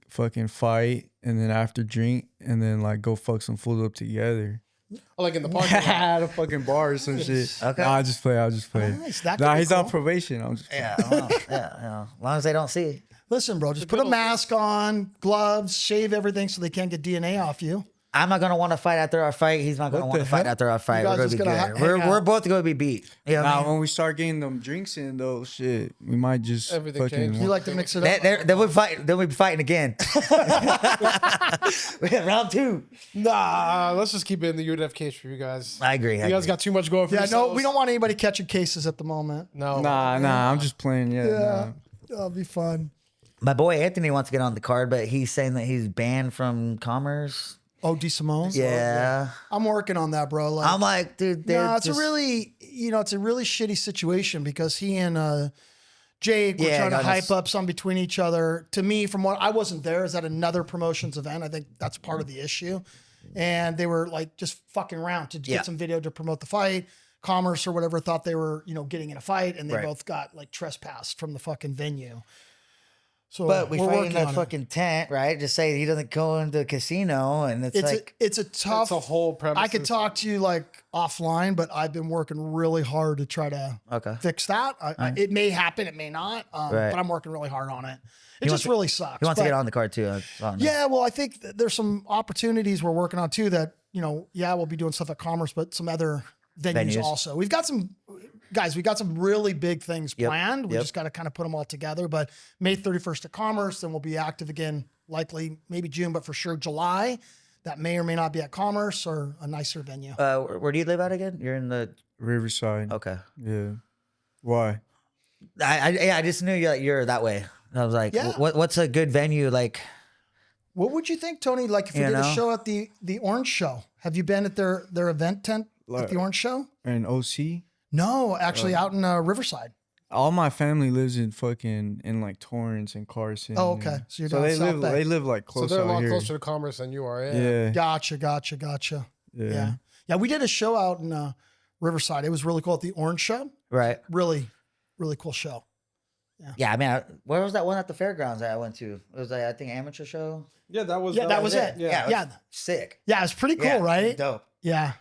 Speaker 1: fucking fight, and then after drink, and then like go fuck some fools up together.
Speaker 4: Oh, like in the parking lot.
Speaker 1: The fucking bar or some shit.
Speaker 2: Okay.
Speaker 1: Nah, I just play.
Speaker 3: Nice. That could
Speaker 1: Nah,
Speaker 3: be
Speaker 1: he's on
Speaker 3: cool.
Speaker 1: probation. I'm just
Speaker 2: Yeah, well, as long as they don't see.
Speaker 3: Listen, bro, just put a mask on, gloves, shave everything so they can't get DNA off you.
Speaker 2: I'm not gonna want to fight after our fight. He's not gonna
Speaker 1: What
Speaker 2: want
Speaker 1: the
Speaker 2: to fight
Speaker 1: hell?
Speaker 2: after our fight.
Speaker 3: You
Speaker 2: We're
Speaker 3: guys
Speaker 2: gonna be
Speaker 3: just gonna
Speaker 2: good.
Speaker 3: hang
Speaker 2: We're
Speaker 3: out.
Speaker 2: both gonna be beat. You know what I
Speaker 1: Nah,
Speaker 2: mean?
Speaker 1: when we start getting them drinks in though, shit, we might just
Speaker 4: Everything
Speaker 1: fucking.
Speaker 4: changes.
Speaker 3: You like to mix it up?
Speaker 2: Then we fight. Then we be fighting again. Round 2.
Speaker 4: Nah, let's just keep it in the UNF case for you guys.
Speaker 2: I agree.
Speaker 4: You guys got too much going for
Speaker 3: Yeah,
Speaker 4: yourselves.
Speaker 3: no, we don't want anybody catching cases at the moment.
Speaker 4: No.
Speaker 1: Nah, I'm just playing. Yeah,
Speaker 3: Yeah,
Speaker 1: nah.
Speaker 3: that'll be fun.
Speaker 2: My boy Anthony wants to get on the card, but he's saying that he's banned from Commerce.
Speaker 3: Oh, D. Simone?
Speaker 2: Yeah.
Speaker 3: I'm working on that, bro. Like,
Speaker 2: I'm like, dude, they're
Speaker 3: no, it's
Speaker 2: just,
Speaker 3: a really, it's a really shitty situation because he and Jake were
Speaker 2: Yeah,
Speaker 3: trying to
Speaker 2: got
Speaker 3: hype
Speaker 2: us.
Speaker 3: up some between each other. To me, from what I wasn't there, is at another promotions event. I think that's part of the issue. And they were like just fucking around to
Speaker 2: Yeah.
Speaker 3: get some video to promote the fight. Commerce or whatever thought they were, getting in a fight, and they
Speaker 2: Right.
Speaker 3: both got like trespassed from the fucking venue. So,
Speaker 2: But we
Speaker 3: we're
Speaker 2: fight in
Speaker 3: working
Speaker 2: a
Speaker 3: on it.
Speaker 2: fucking tent, right? Just say he doesn't go into a casino, and it's like,
Speaker 3: It's a tough.
Speaker 4: It's a whole premise.
Speaker 3: I could talk to you like offline, but I've been working really hard to try to
Speaker 2: okay.
Speaker 3: fix that. It may happen, it may not,
Speaker 2: Right.
Speaker 3: but I'm working really hard on it. It
Speaker 2: He
Speaker 3: just
Speaker 2: wants to-
Speaker 3: really sucks.
Speaker 2: He wants to
Speaker 3: but-
Speaker 2: get on the card too. I don't know.
Speaker 3: Yeah, well, I think there's some opportunities we're working on too that, we'll be doing stuff at Commerce, but some other venues.
Speaker 2: Venues.
Speaker 3: Also. We got some really big things
Speaker 2: Yep,
Speaker 3: planned. We
Speaker 2: yep.
Speaker 3: just got to kind of put them all together. But May 31st at Commerce, then we'll be active again, likely maybe June, but for sure July. That may or may not be at Commerce or a nicer venue.
Speaker 2: Where do you live at again? You're in the
Speaker 1: Riverside.
Speaker 2: okay.
Speaker 1: Yeah. Why?
Speaker 2: I just knew you're that way. I was like,
Speaker 3: Yeah.
Speaker 2: what's a good venue like?
Speaker 3: What would you think, Tony? Like if we
Speaker 2: You
Speaker 3: did a
Speaker 2: know?
Speaker 3: show at the Orange Show, have you been at their event tent at the Orange Show?
Speaker 1: And OC.
Speaker 3: No, actually out in Riverside.
Speaker 1: All my family lives in like Torrance and Carson.
Speaker 3: Oh, okay. So you're down
Speaker 1: they
Speaker 3: South
Speaker 1: live.
Speaker 3: Bay.
Speaker 1: They live like
Speaker 4: So
Speaker 1: close
Speaker 4: they're a
Speaker 1: out
Speaker 4: lot
Speaker 1: here.
Speaker 4: closer to Commerce than you are. Yeah.
Speaker 1: Yeah.
Speaker 3: Gotcha.
Speaker 1: Yeah.
Speaker 3: Yeah. We did a show out in Riverside. It was really cool at the Orange Show.
Speaker 2: Right.
Speaker 3: Really, really cool show.
Speaker 2: Yeah, I mean, where was that one at the fairgrounds that I went to? It was like, I think, amateur show.
Speaker 4: Yeah, that was.
Speaker 3: Yeah, that was it.
Speaker 4: Yeah.
Speaker 3: Yeah.
Speaker 2: Sick.
Speaker 3: Yeah, it's pretty cool,
Speaker 2: Yeah,
Speaker 3: right?
Speaker 2: Dope.
Speaker 3: Yeah.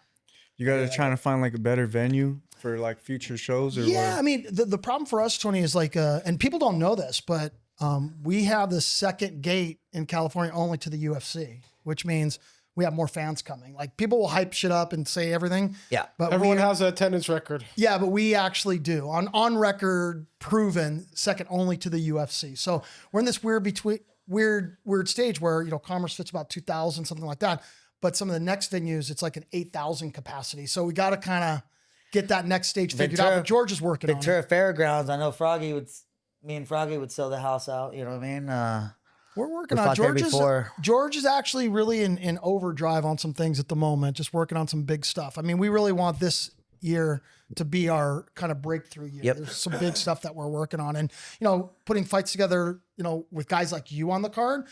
Speaker 1: You guys are trying to find like a better venue for like future shows or
Speaker 3: Yeah,
Speaker 1: what?
Speaker 3: I mean, the problem for us, Tony, is like, and people don't know this, but we have the second gate in California only to the UFC, which means we have more fans coming. Like people will hype shit up and say everything.
Speaker 2: Yeah.
Speaker 3: But
Speaker 4: Everyone
Speaker 3: we,
Speaker 4: has an attendance record.
Speaker 3: yeah, but we actually do on record, proven second only to the UFC. So we're in this weird stage where Commerce fits about 2,000, something like that. But some of the next venues, it's like an 8,000 capacity. So we got to kind of get that next stage figured out. But George is working on it.
Speaker 2: Ventura Fairgrounds. I know me and Froggy would sell the house out. You know what I mean?
Speaker 3: We're working
Speaker 2: We
Speaker 3: on
Speaker 2: fought there before.
Speaker 3: George is actually really in overdrive on some things at the moment, just working on some big stuff. I mean, we really want this year to be our kind of breakthrough year.
Speaker 2: Yep.
Speaker 3: There's some big stuff that we're working on, and putting fights together, with guys like you on the card.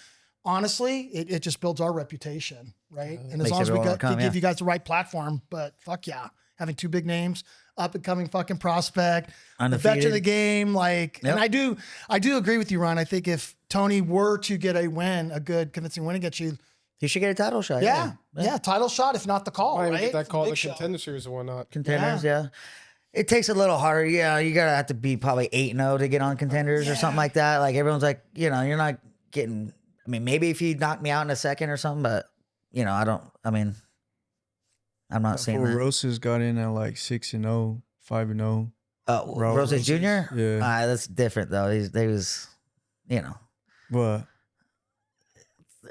Speaker 3: Honestly, it just builds our reputation, right? And as
Speaker 2: Makes
Speaker 3: long as we
Speaker 2: everyone
Speaker 3: can
Speaker 2: come,
Speaker 3: give
Speaker 2: yeah.
Speaker 3: you guys the right platform, but fuck yeah, having two big names, up and coming fucking prospect, the veteran of
Speaker 2: Undefeated.
Speaker 3: the game, like,
Speaker 2: Yep.
Speaker 3: and I do agree with you, Ron. I think if Tony were to get a good convincing win against you,
Speaker 2: He should get a title shot.
Speaker 3: yeah, title shot, if not the call,
Speaker 4: Might even
Speaker 3: right?
Speaker 4: get that call
Speaker 3: Big
Speaker 4: the
Speaker 3: show.
Speaker 4: contender series and whatnot.
Speaker 2: Contenders, yeah. It takes a little harder. Yeah, you gotta have to be probably 8-0 to get on contenders or something like that. Like everyone's like, you're not getting. I mean, maybe if you knock me out in a second or something, but I don't. I mean, I'm not saying
Speaker 1: Before
Speaker 2: that.
Speaker 1: Rosas got in at like 6-0, 5-0. Raul
Speaker 2: Roses Jr.
Speaker 1: Yeah.
Speaker 2: That's different though. They was,
Speaker 1: What?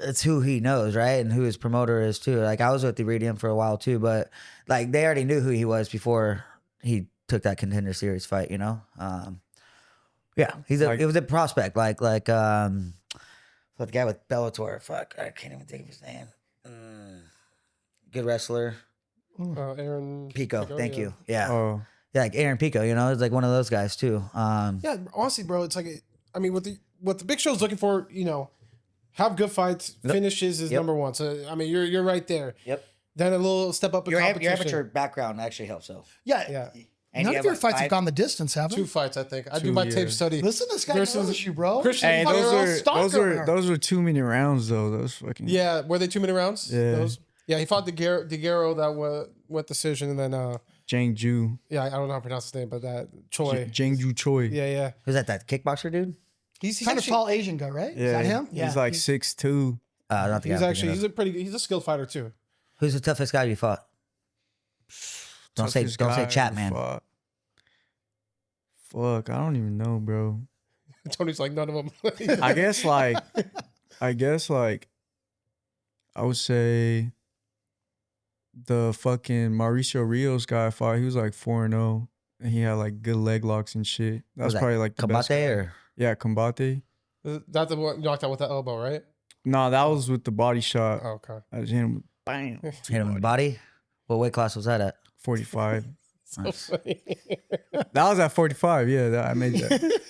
Speaker 2: it's who he knows, right? And who his promoter is too. Like I was with the Iridium for a while too, but like they already knew who he was before he took that contender series fight, Yeah, it was a prospect. Like the guy with Bellator. Fuck, I can't even think of his name. Good wrestler.
Speaker 4: Aaron
Speaker 2: Pico, thank
Speaker 4: yeah.
Speaker 2: you. Yeah.
Speaker 1: Oh,
Speaker 2: Yeah, like Aaron Pico, it's like one of those guys too.
Speaker 4: Yeah, honestly, bro, it's like I mean, what the big show's looking for, have good fights. Finishes is
Speaker 2: Yep.
Speaker 4: number one. So I mean, you're right there.
Speaker 2: Yep.
Speaker 4: Then a little step up in
Speaker 2: Your
Speaker 4: competition.
Speaker 2: amateur background actually helps though.
Speaker 3: Yeah,
Speaker 4: Yeah.
Speaker 2: And
Speaker 3: None
Speaker 2: you
Speaker 3: of
Speaker 2: have,
Speaker 3: your
Speaker 2: what,
Speaker 3: fights have
Speaker 2: 5?
Speaker 3: gone the distance, have
Speaker 4: 2
Speaker 3: they?
Speaker 4: fights, I think. I do
Speaker 1: 2,
Speaker 4: my
Speaker 1: yeah.
Speaker 4: tape study.
Speaker 3: Listen, this guy
Speaker 4: Versus
Speaker 3: knows you, bro.
Speaker 4: Christian.
Speaker 1: Hey,
Speaker 3: Fucking real stock over there.
Speaker 1: those were too many rounds though. Those fucking
Speaker 4: Yeah, were they 2 minute rounds?
Speaker 1: Yeah.
Speaker 4: Those? Yeah, he fought DeGuerro that went decision, and then
Speaker 1: Jang Ju,
Speaker 4: yeah, I don't know how to pronounce his name, but that Choi.
Speaker 1: Jang Ju Choi.
Speaker 4: Yeah, yeah.
Speaker 2: Who's that kickboxer dude?
Speaker 4: He's
Speaker 3: Kind of
Speaker 4: actually,
Speaker 3: tall Asian guy, right?
Speaker 1: Yeah,
Speaker 3: Is that him?
Speaker 1: He's like 6'2".
Speaker 2: Not the guy
Speaker 4: he's
Speaker 2: I'm
Speaker 4: actually
Speaker 2: thinking of.
Speaker 4: he's a skilled fighter too.
Speaker 2: Who's the toughest guy you fought? Don't say chat, man.
Speaker 1: Fuck, I don't even know, bro.
Speaker 4: Tony's like none of them.
Speaker 1: I guess like I would say the fucking Mauricio Rios guy I fought. He was like 4-0, and he had like good leg locks and shit. That's
Speaker 2: Was that
Speaker 1: probably like the best
Speaker 2: Combate
Speaker 1: guy.
Speaker 2: or
Speaker 1: Yeah, Combate.
Speaker 4: That's the one knocked out with the elbow, right?
Speaker 1: No, that was with the body shot.
Speaker 4: Oh, okay.
Speaker 1: I just hit him with bam.
Speaker 2: hit him in the body? What weight class was that at?
Speaker 1: 45.
Speaker 4: So funny.
Speaker 1: That was at 45. Yeah, I made that.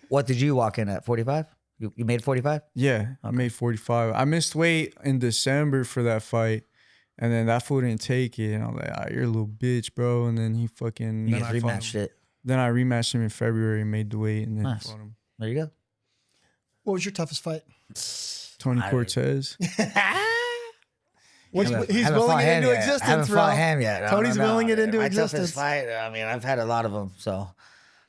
Speaker 2: What did you walk in at? 45? You made 45?
Speaker 1: Yeah, I made 45. I missed weight in December for that fight. And then that fool didn't take it. And I was like, ah, you're a little bitch, bro. And then he fucking...
Speaker 2: You
Speaker 1: then
Speaker 2: guys
Speaker 1: I fought
Speaker 2: rematched
Speaker 1: him.
Speaker 2: it.
Speaker 1: Then I rematched him in February and made the weight and then
Speaker 2: Nice.
Speaker 1: fought him.
Speaker 2: There you go.
Speaker 3: What was your toughest fight?
Speaker 1: Tony
Speaker 2: I-
Speaker 1: Cortez.
Speaker 3: Which,
Speaker 2: Haven't-
Speaker 3: he's
Speaker 2: haven't
Speaker 3: willing
Speaker 2: fought
Speaker 3: it
Speaker 2: him
Speaker 3: into
Speaker 2: yet.
Speaker 3: existence,
Speaker 2: Haven't
Speaker 3: bro.
Speaker 2: fought him yet. I
Speaker 3: Tony's
Speaker 2: don't know.
Speaker 3: willing it into
Speaker 2: my
Speaker 3: existence.
Speaker 2: toughest fight. I mean, I've had a lot of them, so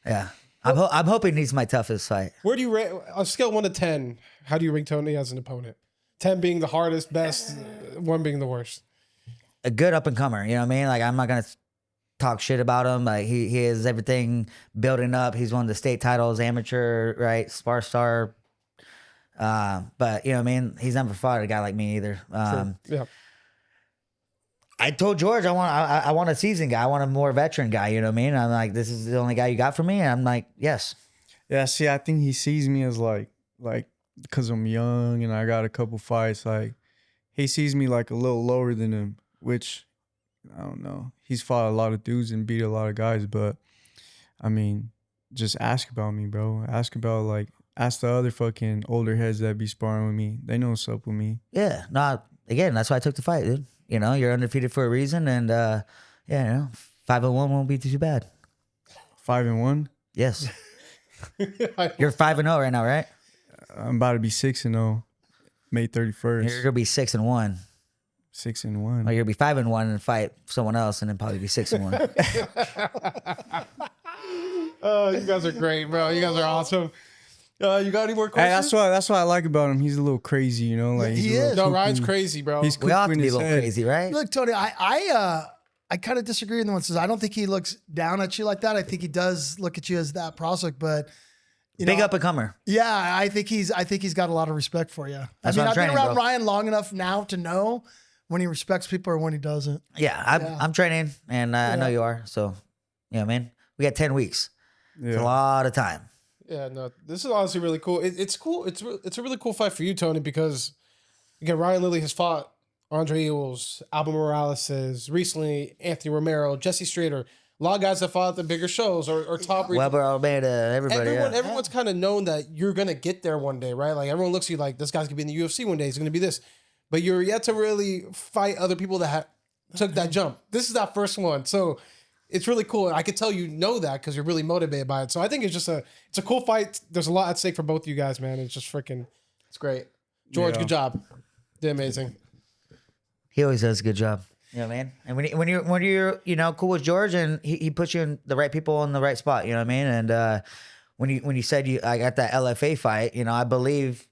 Speaker 2: yeah. I'm hoping he's my toughest fight.
Speaker 4: Where do you rate on a scale of 1 to 10? How do you rank Tony as an opponent? 10 being the hardest, best, 1 being the worst.
Speaker 2: A good up and comer. You know what I mean? Like I'm not gonna talk shit about him. Like he has everything building up. He's won the state titles, amateur, right? Spar star. But you know what I mean? He's never fought a guy like me either.
Speaker 4: Yeah.
Speaker 2: I told George I want a seasoned guy. I want a more veteran guy. You know what I mean? I'm like, this is the only guy you got for me. And I'm like, yes.
Speaker 1: Yeah, see, I think he sees me as like because I'm young and I got a couple fights. Like, he sees me like a little lower than him, which I don't know. He's fought a lot of dudes and beat a lot of guys, but I mean, just ask about me, bro. Ask the other fucking older heads that be sparring with me. They know what's up with me.
Speaker 2: Yeah. No. Again, that's why I took the fight, dude. You know, you're undefeated for a reason, and yeah, you know, 5-1 won't be too bad.
Speaker 1: 5-1.
Speaker 2: Yes. You're 5-0 right now, right?
Speaker 1: I'm about to be 6-0, May 31st.
Speaker 2: You're gonna be 6-1.
Speaker 1: 6-1.
Speaker 2: Or you're gonna be 5-1 and fight someone else, and then probably be 6-1.
Speaker 4: Oh, you guys are great, bro. You guys are awesome. You got any more questions?
Speaker 1: Hey, that's what I like about him. He's a little crazy, you know. Like
Speaker 3: He
Speaker 1: he's a little
Speaker 3: is.
Speaker 4: No,
Speaker 1: cuckoo.
Speaker 4: Ryan's crazy, bro.
Speaker 1: He's
Speaker 2: We all have
Speaker 1: cuckoo
Speaker 2: to
Speaker 1: in
Speaker 2: be a
Speaker 1: his
Speaker 2: little
Speaker 1: head.
Speaker 2: crazy, right?
Speaker 3: Look, Tony, I kind of disagree with the one says I don't think he looks down at you like that. I think he does look at you as that prospect, but you
Speaker 2: Big
Speaker 3: know,
Speaker 2: up and comer.
Speaker 3: yeah, I think he's got a lot of respect for you.
Speaker 2: That's
Speaker 3: I mean,
Speaker 2: what I'm
Speaker 3: I've been
Speaker 2: training,
Speaker 3: around
Speaker 2: bro.
Speaker 3: Ryan long enough now to know when he respects people or when he doesn't.
Speaker 2: Yeah, I'm training, and I know you are. So, you know what I mean? We got 10 weeks. It's a
Speaker 1: Yeah.
Speaker 2: lot of time.
Speaker 4: Yeah, no, this is honestly really cool. It's cool. It's a really cool fight for you, Tony, because again, Ryan Lilley has fought Andre Ewells, Alba Morales, recently Anthony Romero, Jesse Strader. A lot of guys that fought at the bigger shows or top.
Speaker 2: Weber, Almeida, everybody.
Speaker 4: Everyone's kind of known that you're gonna get there one day, right? Like everyone looks at you like this guy's gonna be in the UFC one day. He's gonna be this, but you're yet to really fight other people that took that jump. This is that first one, so it's really cool. I could tell you know that because you're really motivated by it. So I think it's a cool fight. There's a lot at stake for both of you guys, man. It's just freaking, it's great. George,
Speaker 1: Yeah.
Speaker 4: good job. Did amazing.
Speaker 2: He always does a good job. You know what I mean? And when you're you know cool with George and he puts you in the right people in the right spot. You know what I mean? And when you said I got that LFA fight, you know, I believe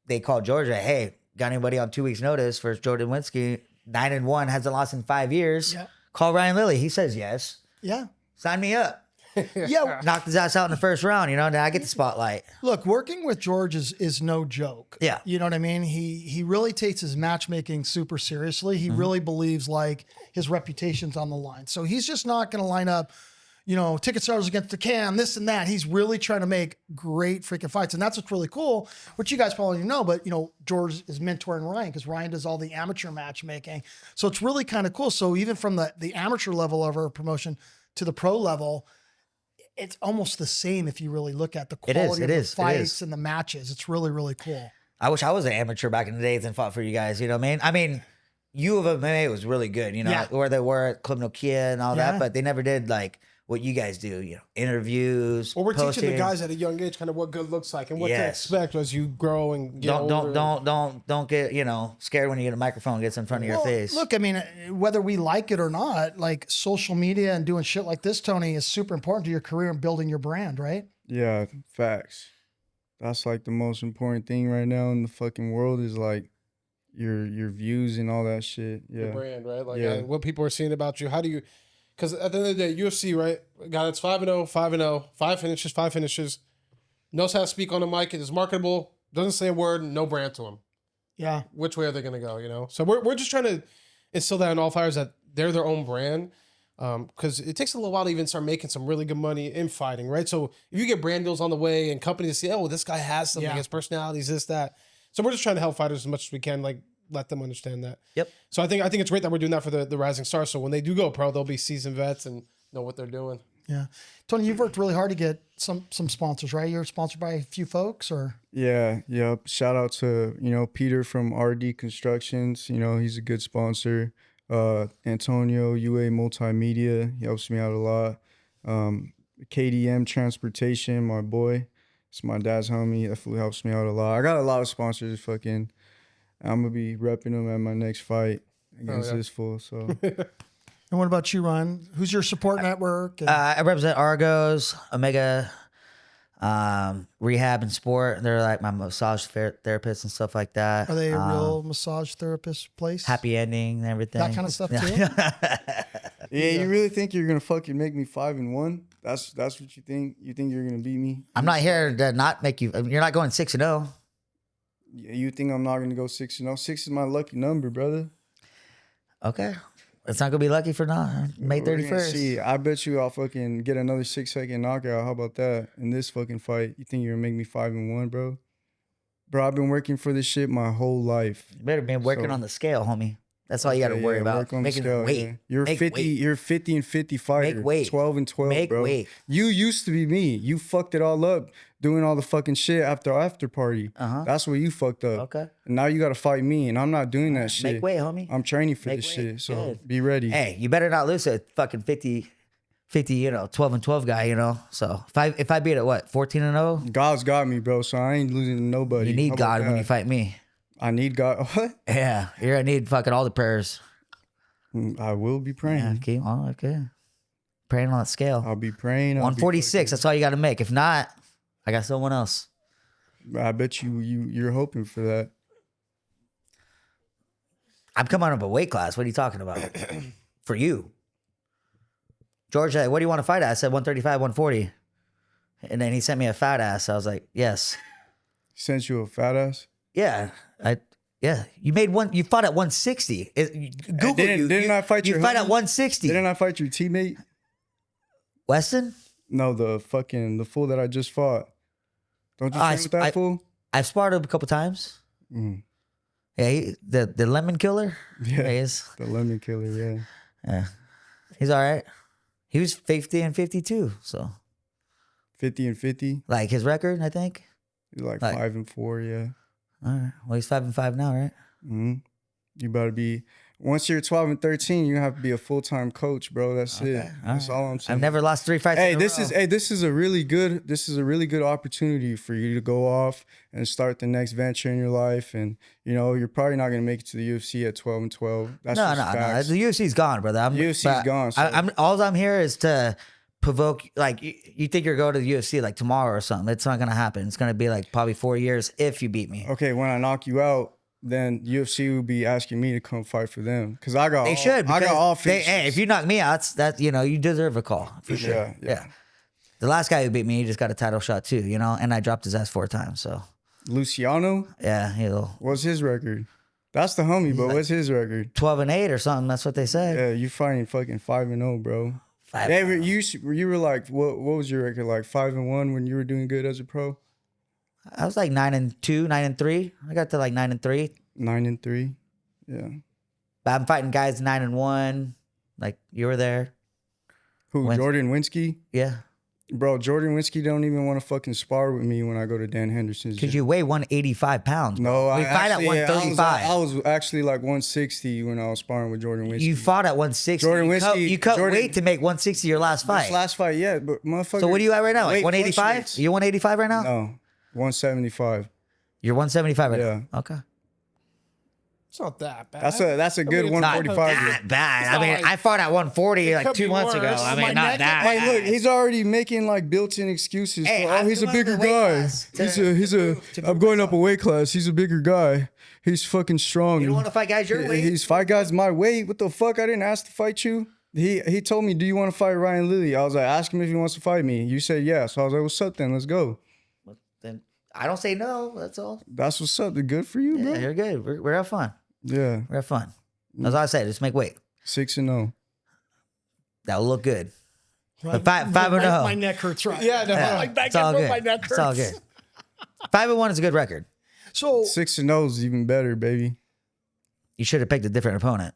Speaker 2: they called George. Like, hey, got anybody on 2 weeks notice for Jordan Winsky? 9-1, hasn't lost in 5 years.
Speaker 3: Yeah.
Speaker 2: Call Ryan Lilley. He says yes.
Speaker 3: Yeah.
Speaker 2: Sign me up.
Speaker 3: Yeah.
Speaker 2: Knocked his ass out in the first round. You know, now I get the spotlight.
Speaker 3: Look, working with George is no joke.
Speaker 2: Yeah.
Speaker 3: You know what I mean? He really takes his matchmaking super seriously. He really believes like his reputation's on the line. So he's just not going to line up, you know, ticket sellers against the can, this and that. He's really trying to make great freaking fights. And that's what's really cool, which you guys probably know, but you know, George is mentoring Ryan because Ryan does all the amateur matchmaking. So it's really kind of cool. So even from the amateur level of our promotion to the pro level, it's almost the same if you really look at the quality of the fights and the matches. It's really, really cool.
Speaker 2: I wish I was an amateur back in the days and fought for you guys. You know what I mean? I mean, U of MMA was really good, you know,
Speaker 3: Yeah.
Speaker 2: where they were at Club Nokia and all
Speaker 3: Yeah.
Speaker 2: that, but they never did like what you guys do, interviews.
Speaker 4: Well, we're teaching the
Speaker 2: posting.
Speaker 4: guys at a young age kind of what good looks like and what to
Speaker 2: Yes.
Speaker 4: expect as you grow and get older.
Speaker 2: Don't get scared when you get a microphone gets in front of your face.
Speaker 3: Look, I mean, whether we like it or not, like social media and doing shit like this, Tony, is super important to your career and building your brand, right?
Speaker 1: Yeah, facts. That's like the most important thing right now in the fucking world is like your views and all that shit.
Speaker 4: Your
Speaker 1: Yeah.
Speaker 4: brand, right? Like
Speaker 1: Yeah.
Speaker 4: what people are seeing about you. How do you? Because at the end of the day, UFC, right? A guy that's 5-0, 5-0, 5 finishes, knows how to speak on the mic, is marketable, doesn't say a word, no brand to him.
Speaker 3: Yeah.
Speaker 4: Which way are they going to go? So we're just trying to instill that in all fighters that they're their own brand. Because it takes a little while to even start making some really good money in fighting, right? So if you get brand deals on the way and companies say, oh, this guy has something, his personalities, this, that. So we're just trying to help fighters as much as we can, like let them understand that.
Speaker 2: Yep.
Speaker 4: So I think it's great that we're doing that for the rising stars. So when they do go pro, they'll be seasoned vets and know what they're doing.
Speaker 3: Yeah. Tony, you've worked really hard to get some sponsors, right? You're sponsored by a few folks or?
Speaker 1: Yeah, yep. Shout out to, Peter from RD Constructions. He's a good sponsor. Antonio, UA Multimedia, he helps me out a lot. KDM Transportation, my boy. It's my dad's homie. That fool helps me out a lot. I got a lot of sponsors. I'm gonna be repping them at my next fight against this fool. So
Speaker 3: And what about you, Ryan? Who's your support network? And-
Speaker 2: I represent Argos, Omega, Rehab and Sport. They're like my massage therapists and stuff like that.
Speaker 3: are they a real massage therapist place?
Speaker 2: Happy ending and everything.
Speaker 3: That kind of stuff too?
Speaker 1: yeah, you really think you're gonna fucking make me 5-1? That's what you think? You think you're gonna beat me?
Speaker 2: I'm not here to not make you. You're not going 6-0.
Speaker 1: Yeah, you think I'm not gonna go 6-0? 6 is my lucky number, brother.
Speaker 2: Okay. It's not gonna be lucky for not May
Speaker 1: We're gonna
Speaker 2: 31st.
Speaker 1: see. I bet you I'll fucking get another 6-second knockout. How about that in this fucking fight? You think you're gonna make me 5-1, bro? Bro, I've been working for this shit my whole life.
Speaker 2: You better be working
Speaker 1: So-
Speaker 2: on the scale, homie. That's all you got to
Speaker 1: Yeah,
Speaker 2: worry
Speaker 1: yeah,
Speaker 2: about.
Speaker 1: work on the
Speaker 2: Making
Speaker 1: scale,
Speaker 2: weight.
Speaker 1: yeah. You're
Speaker 2: Make
Speaker 1: 50.
Speaker 2: weight.
Speaker 1: You're 50 and 50 fighter.
Speaker 2: Make weight.
Speaker 1: 12 and 12,
Speaker 2: Make
Speaker 1: bro.
Speaker 2: weight.
Speaker 1: You used to be me. You fucked it all up doing all the fucking shit after party.
Speaker 2: Uh-huh.
Speaker 1: That's where you fucked up.
Speaker 2: Okay.
Speaker 1: And now you got to fight me, and I'm not doing that shit.
Speaker 2: Make weight, homie.
Speaker 1: I'm training for
Speaker 2: Make
Speaker 1: this
Speaker 2: weight.
Speaker 1: shit. So
Speaker 2: Good.
Speaker 1: be ready.
Speaker 2: Hey, you better not lose a fucking 50, 12 and 12 guy, So if I beat it, what, 14-0?
Speaker 1: God's got me, bro. So I ain't losing to nobody.
Speaker 2: You
Speaker 1: How
Speaker 2: need
Speaker 1: about
Speaker 2: God when
Speaker 1: that?
Speaker 2: you fight me.
Speaker 1: I need God. What?
Speaker 2: Yeah, you're gonna need fucking all the prayers.
Speaker 1: I will be praying.
Speaker 2: Yeah, keep on, okay. Praying on that scale.
Speaker 1: I'll be praying. I'll be
Speaker 2: 146. That's all you got to make. If not, I got someone else.
Speaker 1: I bet you're hoping for that.
Speaker 2: I'm coming up a weight class. What are you talking about? For you. George, what do you want to fight at? I said 135, 140. And then he sent me a fat ass. I was like, yes.
Speaker 1: Sent you a fat ass.
Speaker 2: Yeah. You made one. You fought at 160. Google
Speaker 1: Didn't I fight
Speaker 2: you
Speaker 1: your
Speaker 2: fight at
Speaker 1: homie?
Speaker 2: 160.
Speaker 1: Didn't I fight your teammate?
Speaker 2: Weston?
Speaker 1: No, the fool that I just fought. Don't you
Speaker 2: I
Speaker 1: train with that fool?
Speaker 2: I've sparred him a couple times.
Speaker 1: Mm.
Speaker 2: Yeah, the lemon killer.
Speaker 1: Yeah.
Speaker 2: He is.
Speaker 1: The lemon killer, yeah.
Speaker 2: Yeah. He's all right. He was 50 and 52. So
Speaker 1: 50 and 50.
Speaker 2: like his record, I think.
Speaker 1: He's like
Speaker 2: Like-
Speaker 1: 5 and 4, yeah.
Speaker 2: All right. Well, he's 5-5 now, right?
Speaker 1: hmm You better be. Once you're 12 and 13, you have to be a full-time coach, bro. That's it. That's all I'm saying.
Speaker 2: I've never lost 3 fights.
Speaker 1: Hey,
Speaker 2: in a row.
Speaker 1: this is a really good opportunity for you to go off and start the next venture in your life. And you're probably not gonna make it to the UFC at 12 and 12. That's
Speaker 2: No.
Speaker 1: just facts.
Speaker 2: The UFC's gone, brother.
Speaker 1: UFC's gone, so-
Speaker 2: I'm here is to provoke. Like you think you're going to the UFC like tomorrow or something? It's not gonna happen. It's gonna be like probably 4 years if you beat me.
Speaker 1: Okay, when I knock you out, then UFC will be asking me to come fight for them because I got.
Speaker 2: They should.
Speaker 1: I got all
Speaker 2: Hey, if you knock me out, you deserve a call for sure.
Speaker 1: Yeah.
Speaker 2: The last guy who beat me, he just got a title shot too. And I dropped his ass 4 times. So
Speaker 1: Luciano,
Speaker 2: yeah,
Speaker 1: what's his record? That's the homie, but what's his record?
Speaker 2: 12-8 or something. That's what they said.
Speaker 1: Yeah, you fighting fucking 5-0, bro.
Speaker 2: 5.
Speaker 1: Yeah, you were like, what was your record? Like 5-1 when you were doing good as a pro?
Speaker 2: I was like 9-2, 9-3. I got to like 9-3.
Speaker 1: 9-3. Yeah.
Speaker 2: But I'm fighting guys 9-1. Like you were there.
Speaker 1: Who?
Speaker 2: Wins-
Speaker 1: Jordan Winsky?
Speaker 2: Yeah.
Speaker 1: Bro, Jordan Winsky don't even want to fucking spar with me when I go to Dan Henderson's.
Speaker 2: Because
Speaker 1: gym.
Speaker 2: you weigh 185 pounds.
Speaker 1: No,
Speaker 2: bro. We fight at 135.
Speaker 1: I was actually like 160 when I was sparring with Jordan Winsky.
Speaker 2: You fought at 160.
Speaker 1: Jordan
Speaker 2: You cut
Speaker 1: Jordan-
Speaker 2: weight to make 160 your last fight.
Speaker 1: This last fight, yeah, but motherfucker.
Speaker 2: So what are you at right now? Like
Speaker 1: weight
Speaker 2: 185?
Speaker 1: fluctuates.
Speaker 2: You 185 right now?
Speaker 1: No, 175.
Speaker 2: You're 175 right
Speaker 1: Yeah.
Speaker 2: now. Okay.
Speaker 4: It's not that bad.
Speaker 1: That's a good
Speaker 4: it's not
Speaker 2: Not
Speaker 1: 145.
Speaker 2: that bad.
Speaker 4: It's
Speaker 2: I
Speaker 4: not
Speaker 2: mean,
Speaker 4: like-
Speaker 2: I fought at 140 like
Speaker 4: could
Speaker 2: 2
Speaker 4: be
Speaker 2: months ago.
Speaker 4: worse.
Speaker 2: I
Speaker 3: My
Speaker 2: mean, not
Speaker 3: neck-
Speaker 2: that
Speaker 1: Like,
Speaker 2: bad.
Speaker 1: look, he's already making like built-in excuses.
Speaker 2: Hey,
Speaker 1: for,
Speaker 2: I'm
Speaker 1: he's a
Speaker 2: going
Speaker 1: bigger
Speaker 2: up a weight
Speaker 1: guy.
Speaker 2: class to-
Speaker 1: He's a.
Speaker 2: to
Speaker 1: I'm going up a weight class. He's a bigger guy. He's fucking strong.
Speaker 2: You don't want to fight guys your weight?
Speaker 1: He's fight guys my weight. What the fuck? I didn't ask to fight you. He told me, do you want to fight Ryan Lilley? I was like, ask him if he wants to fight me. You said yes. So I was like, what's up then? Let's go.
Speaker 2: Then I don't say no. That's all.
Speaker 1: That's what's up. They're good for you, bro.
Speaker 2: Yeah, you're good. We're having fun.
Speaker 1: Yeah.
Speaker 2: We're having fun. That's all I say. Just make weight.
Speaker 1: 6-0.
Speaker 2: That'll look good.
Speaker 3: Right?
Speaker 2: But five and
Speaker 3: my,
Speaker 2: oh.
Speaker 3: my neck hurts right.
Speaker 4: Yeah, no,
Speaker 3: now.
Speaker 2: Yeah,
Speaker 3: My back
Speaker 2: it's all
Speaker 3: hurts,
Speaker 2: good.
Speaker 3: my neck
Speaker 2: It's all
Speaker 3: hurts.
Speaker 2: good. 5-1 is a good record.
Speaker 3: So
Speaker 1: 6-0 is even better, baby.
Speaker 2: You should have picked a different opponent.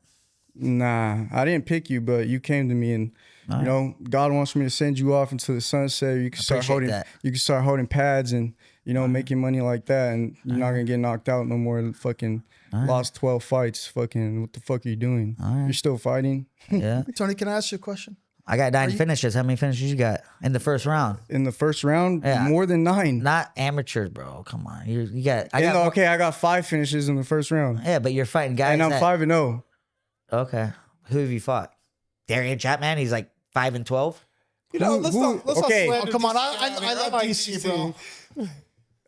Speaker 1: Nah, I didn't pick you, but you came to me and you know, God wants me to send you off into the sunset. You can start
Speaker 2: appreciate
Speaker 1: holding
Speaker 2: that.
Speaker 1: you can start holding pads and, you know, making money like that, and you're not gonna get knocked out no more. Fucking lost 12 fights. Fucking what the fuck are you doing? You're still fighting
Speaker 2: Yeah.
Speaker 3: Tony, can I ask you a question?
Speaker 2: I got 9 finishes. How many finishes you got in the first round?
Speaker 1: in the first round.
Speaker 2: Yeah.
Speaker 1: More than 9.
Speaker 2: Not amateurs, bro. Come on. You got. I
Speaker 1: And,
Speaker 2: got.
Speaker 1: okay, I got 5 finishes in the first round,
Speaker 2: Yeah, but you're fighting guys.
Speaker 1: and I'm
Speaker 2: that-
Speaker 1: 5-0.
Speaker 2: Okay. Who have you fought? Darian Chapman. He's like 5-12.
Speaker 4: You know,
Speaker 1: Who-
Speaker 4: let's
Speaker 1: who-
Speaker 4: not, let's
Speaker 1: okay.
Speaker 4: not slander
Speaker 3: Oh, come on,
Speaker 4: DC.
Speaker 3: I love
Speaker 4: like
Speaker 3: DC, bro.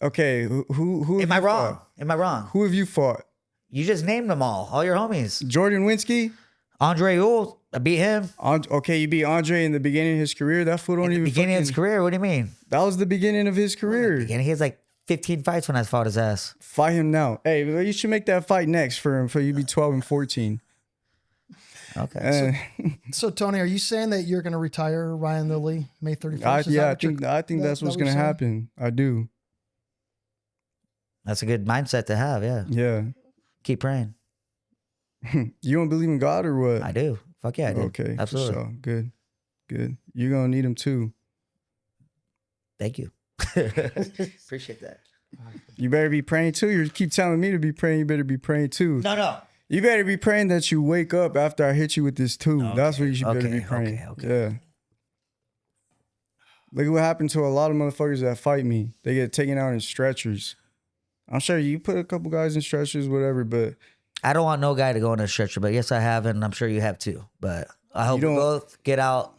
Speaker 1: Okay, who have
Speaker 2: Am I
Speaker 1: you
Speaker 2: wrong?
Speaker 1: fought?
Speaker 2: Am I wrong?
Speaker 1: Who have you fought?
Speaker 2: You just named them all your homies.
Speaker 1: Jordan Winsky.
Speaker 2: Andre Ewell, I beat him.
Speaker 1: Okay, you beat Andre in the beginning of his career. That fool don't even.
Speaker 2: Beginning of his
Speaker 1: fucking-
Speaker 2: career. What do you mean?
Speaker 1: That was the beginning of his career.
Speaker 2: Beginning. He has like 15 fights when I fought his ass.
Speaker 1: Fight him now. Hey, you should make that fight next for him. For you be 12-14.
Speaker 2: Okay.
Speaker 3: So Tony, are you saying that you're going to retire Ryan Lilley May 31st?
Speaker 1: I
Speaker 3: Is that what
Speaker 1: think
Speaker 3: that-
Speaker 1: that's what's
Speaker 3: that what
Speaker 1: gonna
Speaker 3: you're saying?
Speaker 1: happen. I do.
Speaker 2: That's a good mindset to have. Yeah.
Speaker 1: Yeah.
Speaker 2: Keep praying.
Speaker 1: You don't believe in God or what?
Speaker 2: I do. Fuck yeah, I do.
Speaker 1: Okay. for
Speaker 2: Absolutely.
Speaker 1: sure. Good. Good. You're gonna need him too.
Speaker 2: Thank you. Appreciate that.
Speaker 1: You better be praying too. You keep telling me to be praying. You better be praying too.
Speaker 2: No.
Speaker 1: You better be praying that you wake up after I hit you with this too. That's what you should better be
Speaker 2: okay,
Speaker 1: praying.
Speaker 2: okay.
Speaker 1: Yeah. Look at what happened to a lot of motherfuckers that fight me. They get taken out in stretchers. I'm sure you put a couple guys in stretchers, whatever, but
Speaker 2: I don't want no guy to go on a stretcher, but yes, I have, and I'm sure you have too. But I hope we
Speaker 1: don't-
Speaker 2: both get out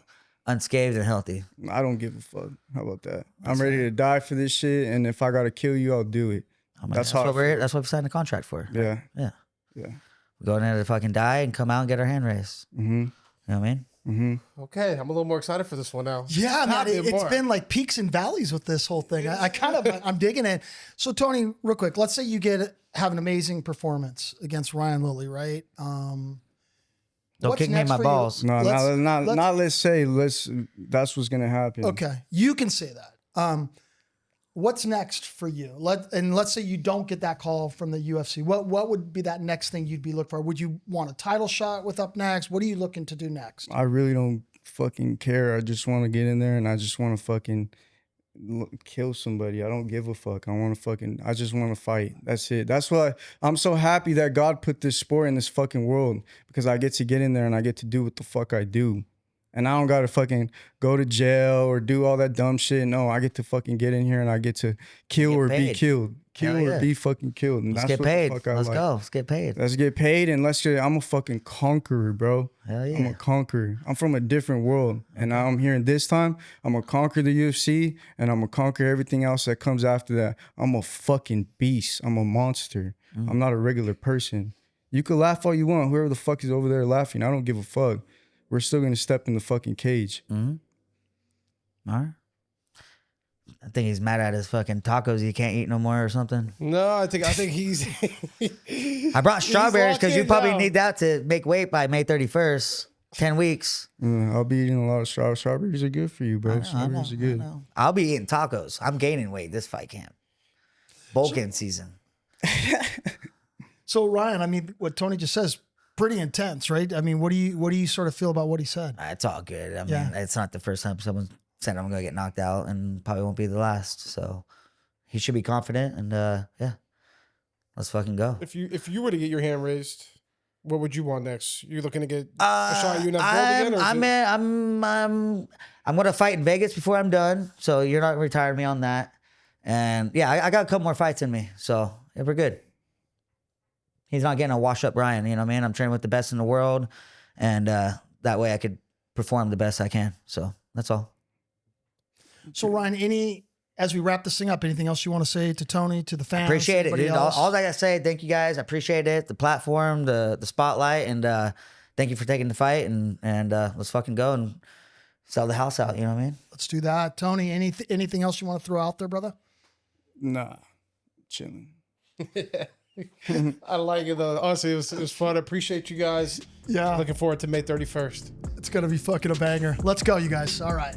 Speaker 2: unscathed and healthy.
Speaker 1: I don't give a fuck. How about that? I'm ready to die for this shit, and if I gotta kill you, I'll do it.
Speaker 2: I mean,
Speaker 1: That's how I
Speaker 2: what we're. That's what we signed a contract for.
Speaker 1: Yeah.
Speaker 2: Yeah.
Speaker 1: Yeah.
Speaker 2: We're going there to fucking die and come out and get our hand raised.
Speaker 1: Mm-hmm.
Speaker 2: You know what I mean?
Speaker 1: Mm-hmm.
Speaker 4: Okay, I'm a little more excited for this one now.
Speaker 3: Yeah, man,
Speaker 4: Not
Speaker 3: it's
Speaker 4: more.
Speaker 3: been like peaks and valleys with this whole thing. I kind of, I'm digging it. So Tony, real quick, let's say you have an amazing performance against Ryan Lilley, right?
Speaker 2: Don't
Speaker 3: What's
Speaker 2: kick me in
Speaker 3: next
Speaker 2: my
Speaker 3: for you?
Speaker 2: balls.
Speaker 1: No,
Speaker 3: Let's-
Speaker 1: let's say that's what's gonna happen.
Speaker 3: Okay, you can say that. What's next for you? Let's say you don't get that call from the UFC. What would be that next thing you'd be looking for? Would you want a title shot with Up Next? What are you looking to do next?
Speaker 1: I really don't fucking care. I just want to get in there and I just want to fucking kill somebody. I don't give a fuck. I just want to fight. That's it. That's why I'm so happy that God put this sport in this fucking world, because I get to get in there and I get to do what the fuck I do. And I don't gotta fucking go to jail or do all that dumb shit. No, I get to fucking get in here and I get to kill
Speaker 2: Get
Speaker 1: or be
Speaker 2: paid.
Speaker 1: killed. Kill
Speaker 2: Hell
Speaker 1: or
Speaker 2: yeah.
Speaker 1: be fucking killed. And
Speaker 2: Let's
Speaker 1: that's
Speaker 2: get
Speaker 1: what the
Speaker 2: paid.
Speaker 1: fuck I
Speaker 2: Let's
Speaker 1: like.
Speaker 2: go. Let's get paid.
Speaker 1: Let's get paid and I'm a fucking conqueror, bro.
Speaker 2: Hell
Speaker 1: I'm
Speaker 2: yeah.
Speaker 1: a conqueror. I'm from a different world. And now I'm here in this time. I'm gonna conquer the UFC and I'm gonna conquer everything else that comes after that. I'm a fucking beast. I'm a monster. I'm not a regular person. You could laugh all you want. Whoever the fuck is over there laughing, I don't give a fuck. We're still gonna step in the fucking cage.
Speaker 2: All right. I think he's mad at his fucking tacos he can't eat no more or something.
Speaker 4: No, I think he's.
Speaker 2: I brought strawberries because you
Speaker 4: locked in
Speaker 2: probably
Speaker 4: now.
Speaker 2: need that to make weight by May 31st. 10 weeks.
Speaker 1: I'll be eating a lot of strawberries. Strawberries are good for you, bro. Strawberries are good.
Speaker 2: I'll be eating tacos. I'm gaining weight this fight camp. Bulking season.
Speaker 3: So Ryan, I mean, what Tony just says, pretty intense, right? I mean, what do you sort of feel about what he said?
Speaker 2: It's all good. I mean,
Speaker 3: Yeah.
Speaker 2: it's not the first time someone said I'm gonna get knocked out and probably won't be the last. So he should be confident, and yeah, let's fucking go.
Speaker 4: If you were to get your hand raised, what would you want next? You looking to get a shot at UNF gold again? Or
Speaker 2: I'm gonna fight in Vegas before I'm done. So you're not retiring me on that. And yeah, I got a couple more fights in me, so yeah, we're good. He's not getting a wash up Ryan, you know what I mean? I'm training with the best in the world, and that way I could perform the best I can. So that's all.
Speaker 3: So Ryan, as we wrap this thing up, anything else you want to say to Tony, to the fans?
Speaker 2: Appreciate it,
Speaker 3: anybody
Speaker 2: dude.
Speaker 3: else?
Speaker 2: All I gotta say, thank you guys. I appreciate it. The platform, the spotlight, and thank you for taking the fight. And let's fucking go and sell the house out. You know what I mean?
Speaker 3: Let's do that. Tony, anything else you want to throw out there, brother?
Speaker 1: Nah, chilling.
Speaker 4: I like it though. Honestly, it was fun. I appreciate you guys.
Speaker 3: Yeah.
Speaker 4: Looking forward to May 31st.
Speaker 3: It's going to be fucking a banger. Let's go, you guys. All right.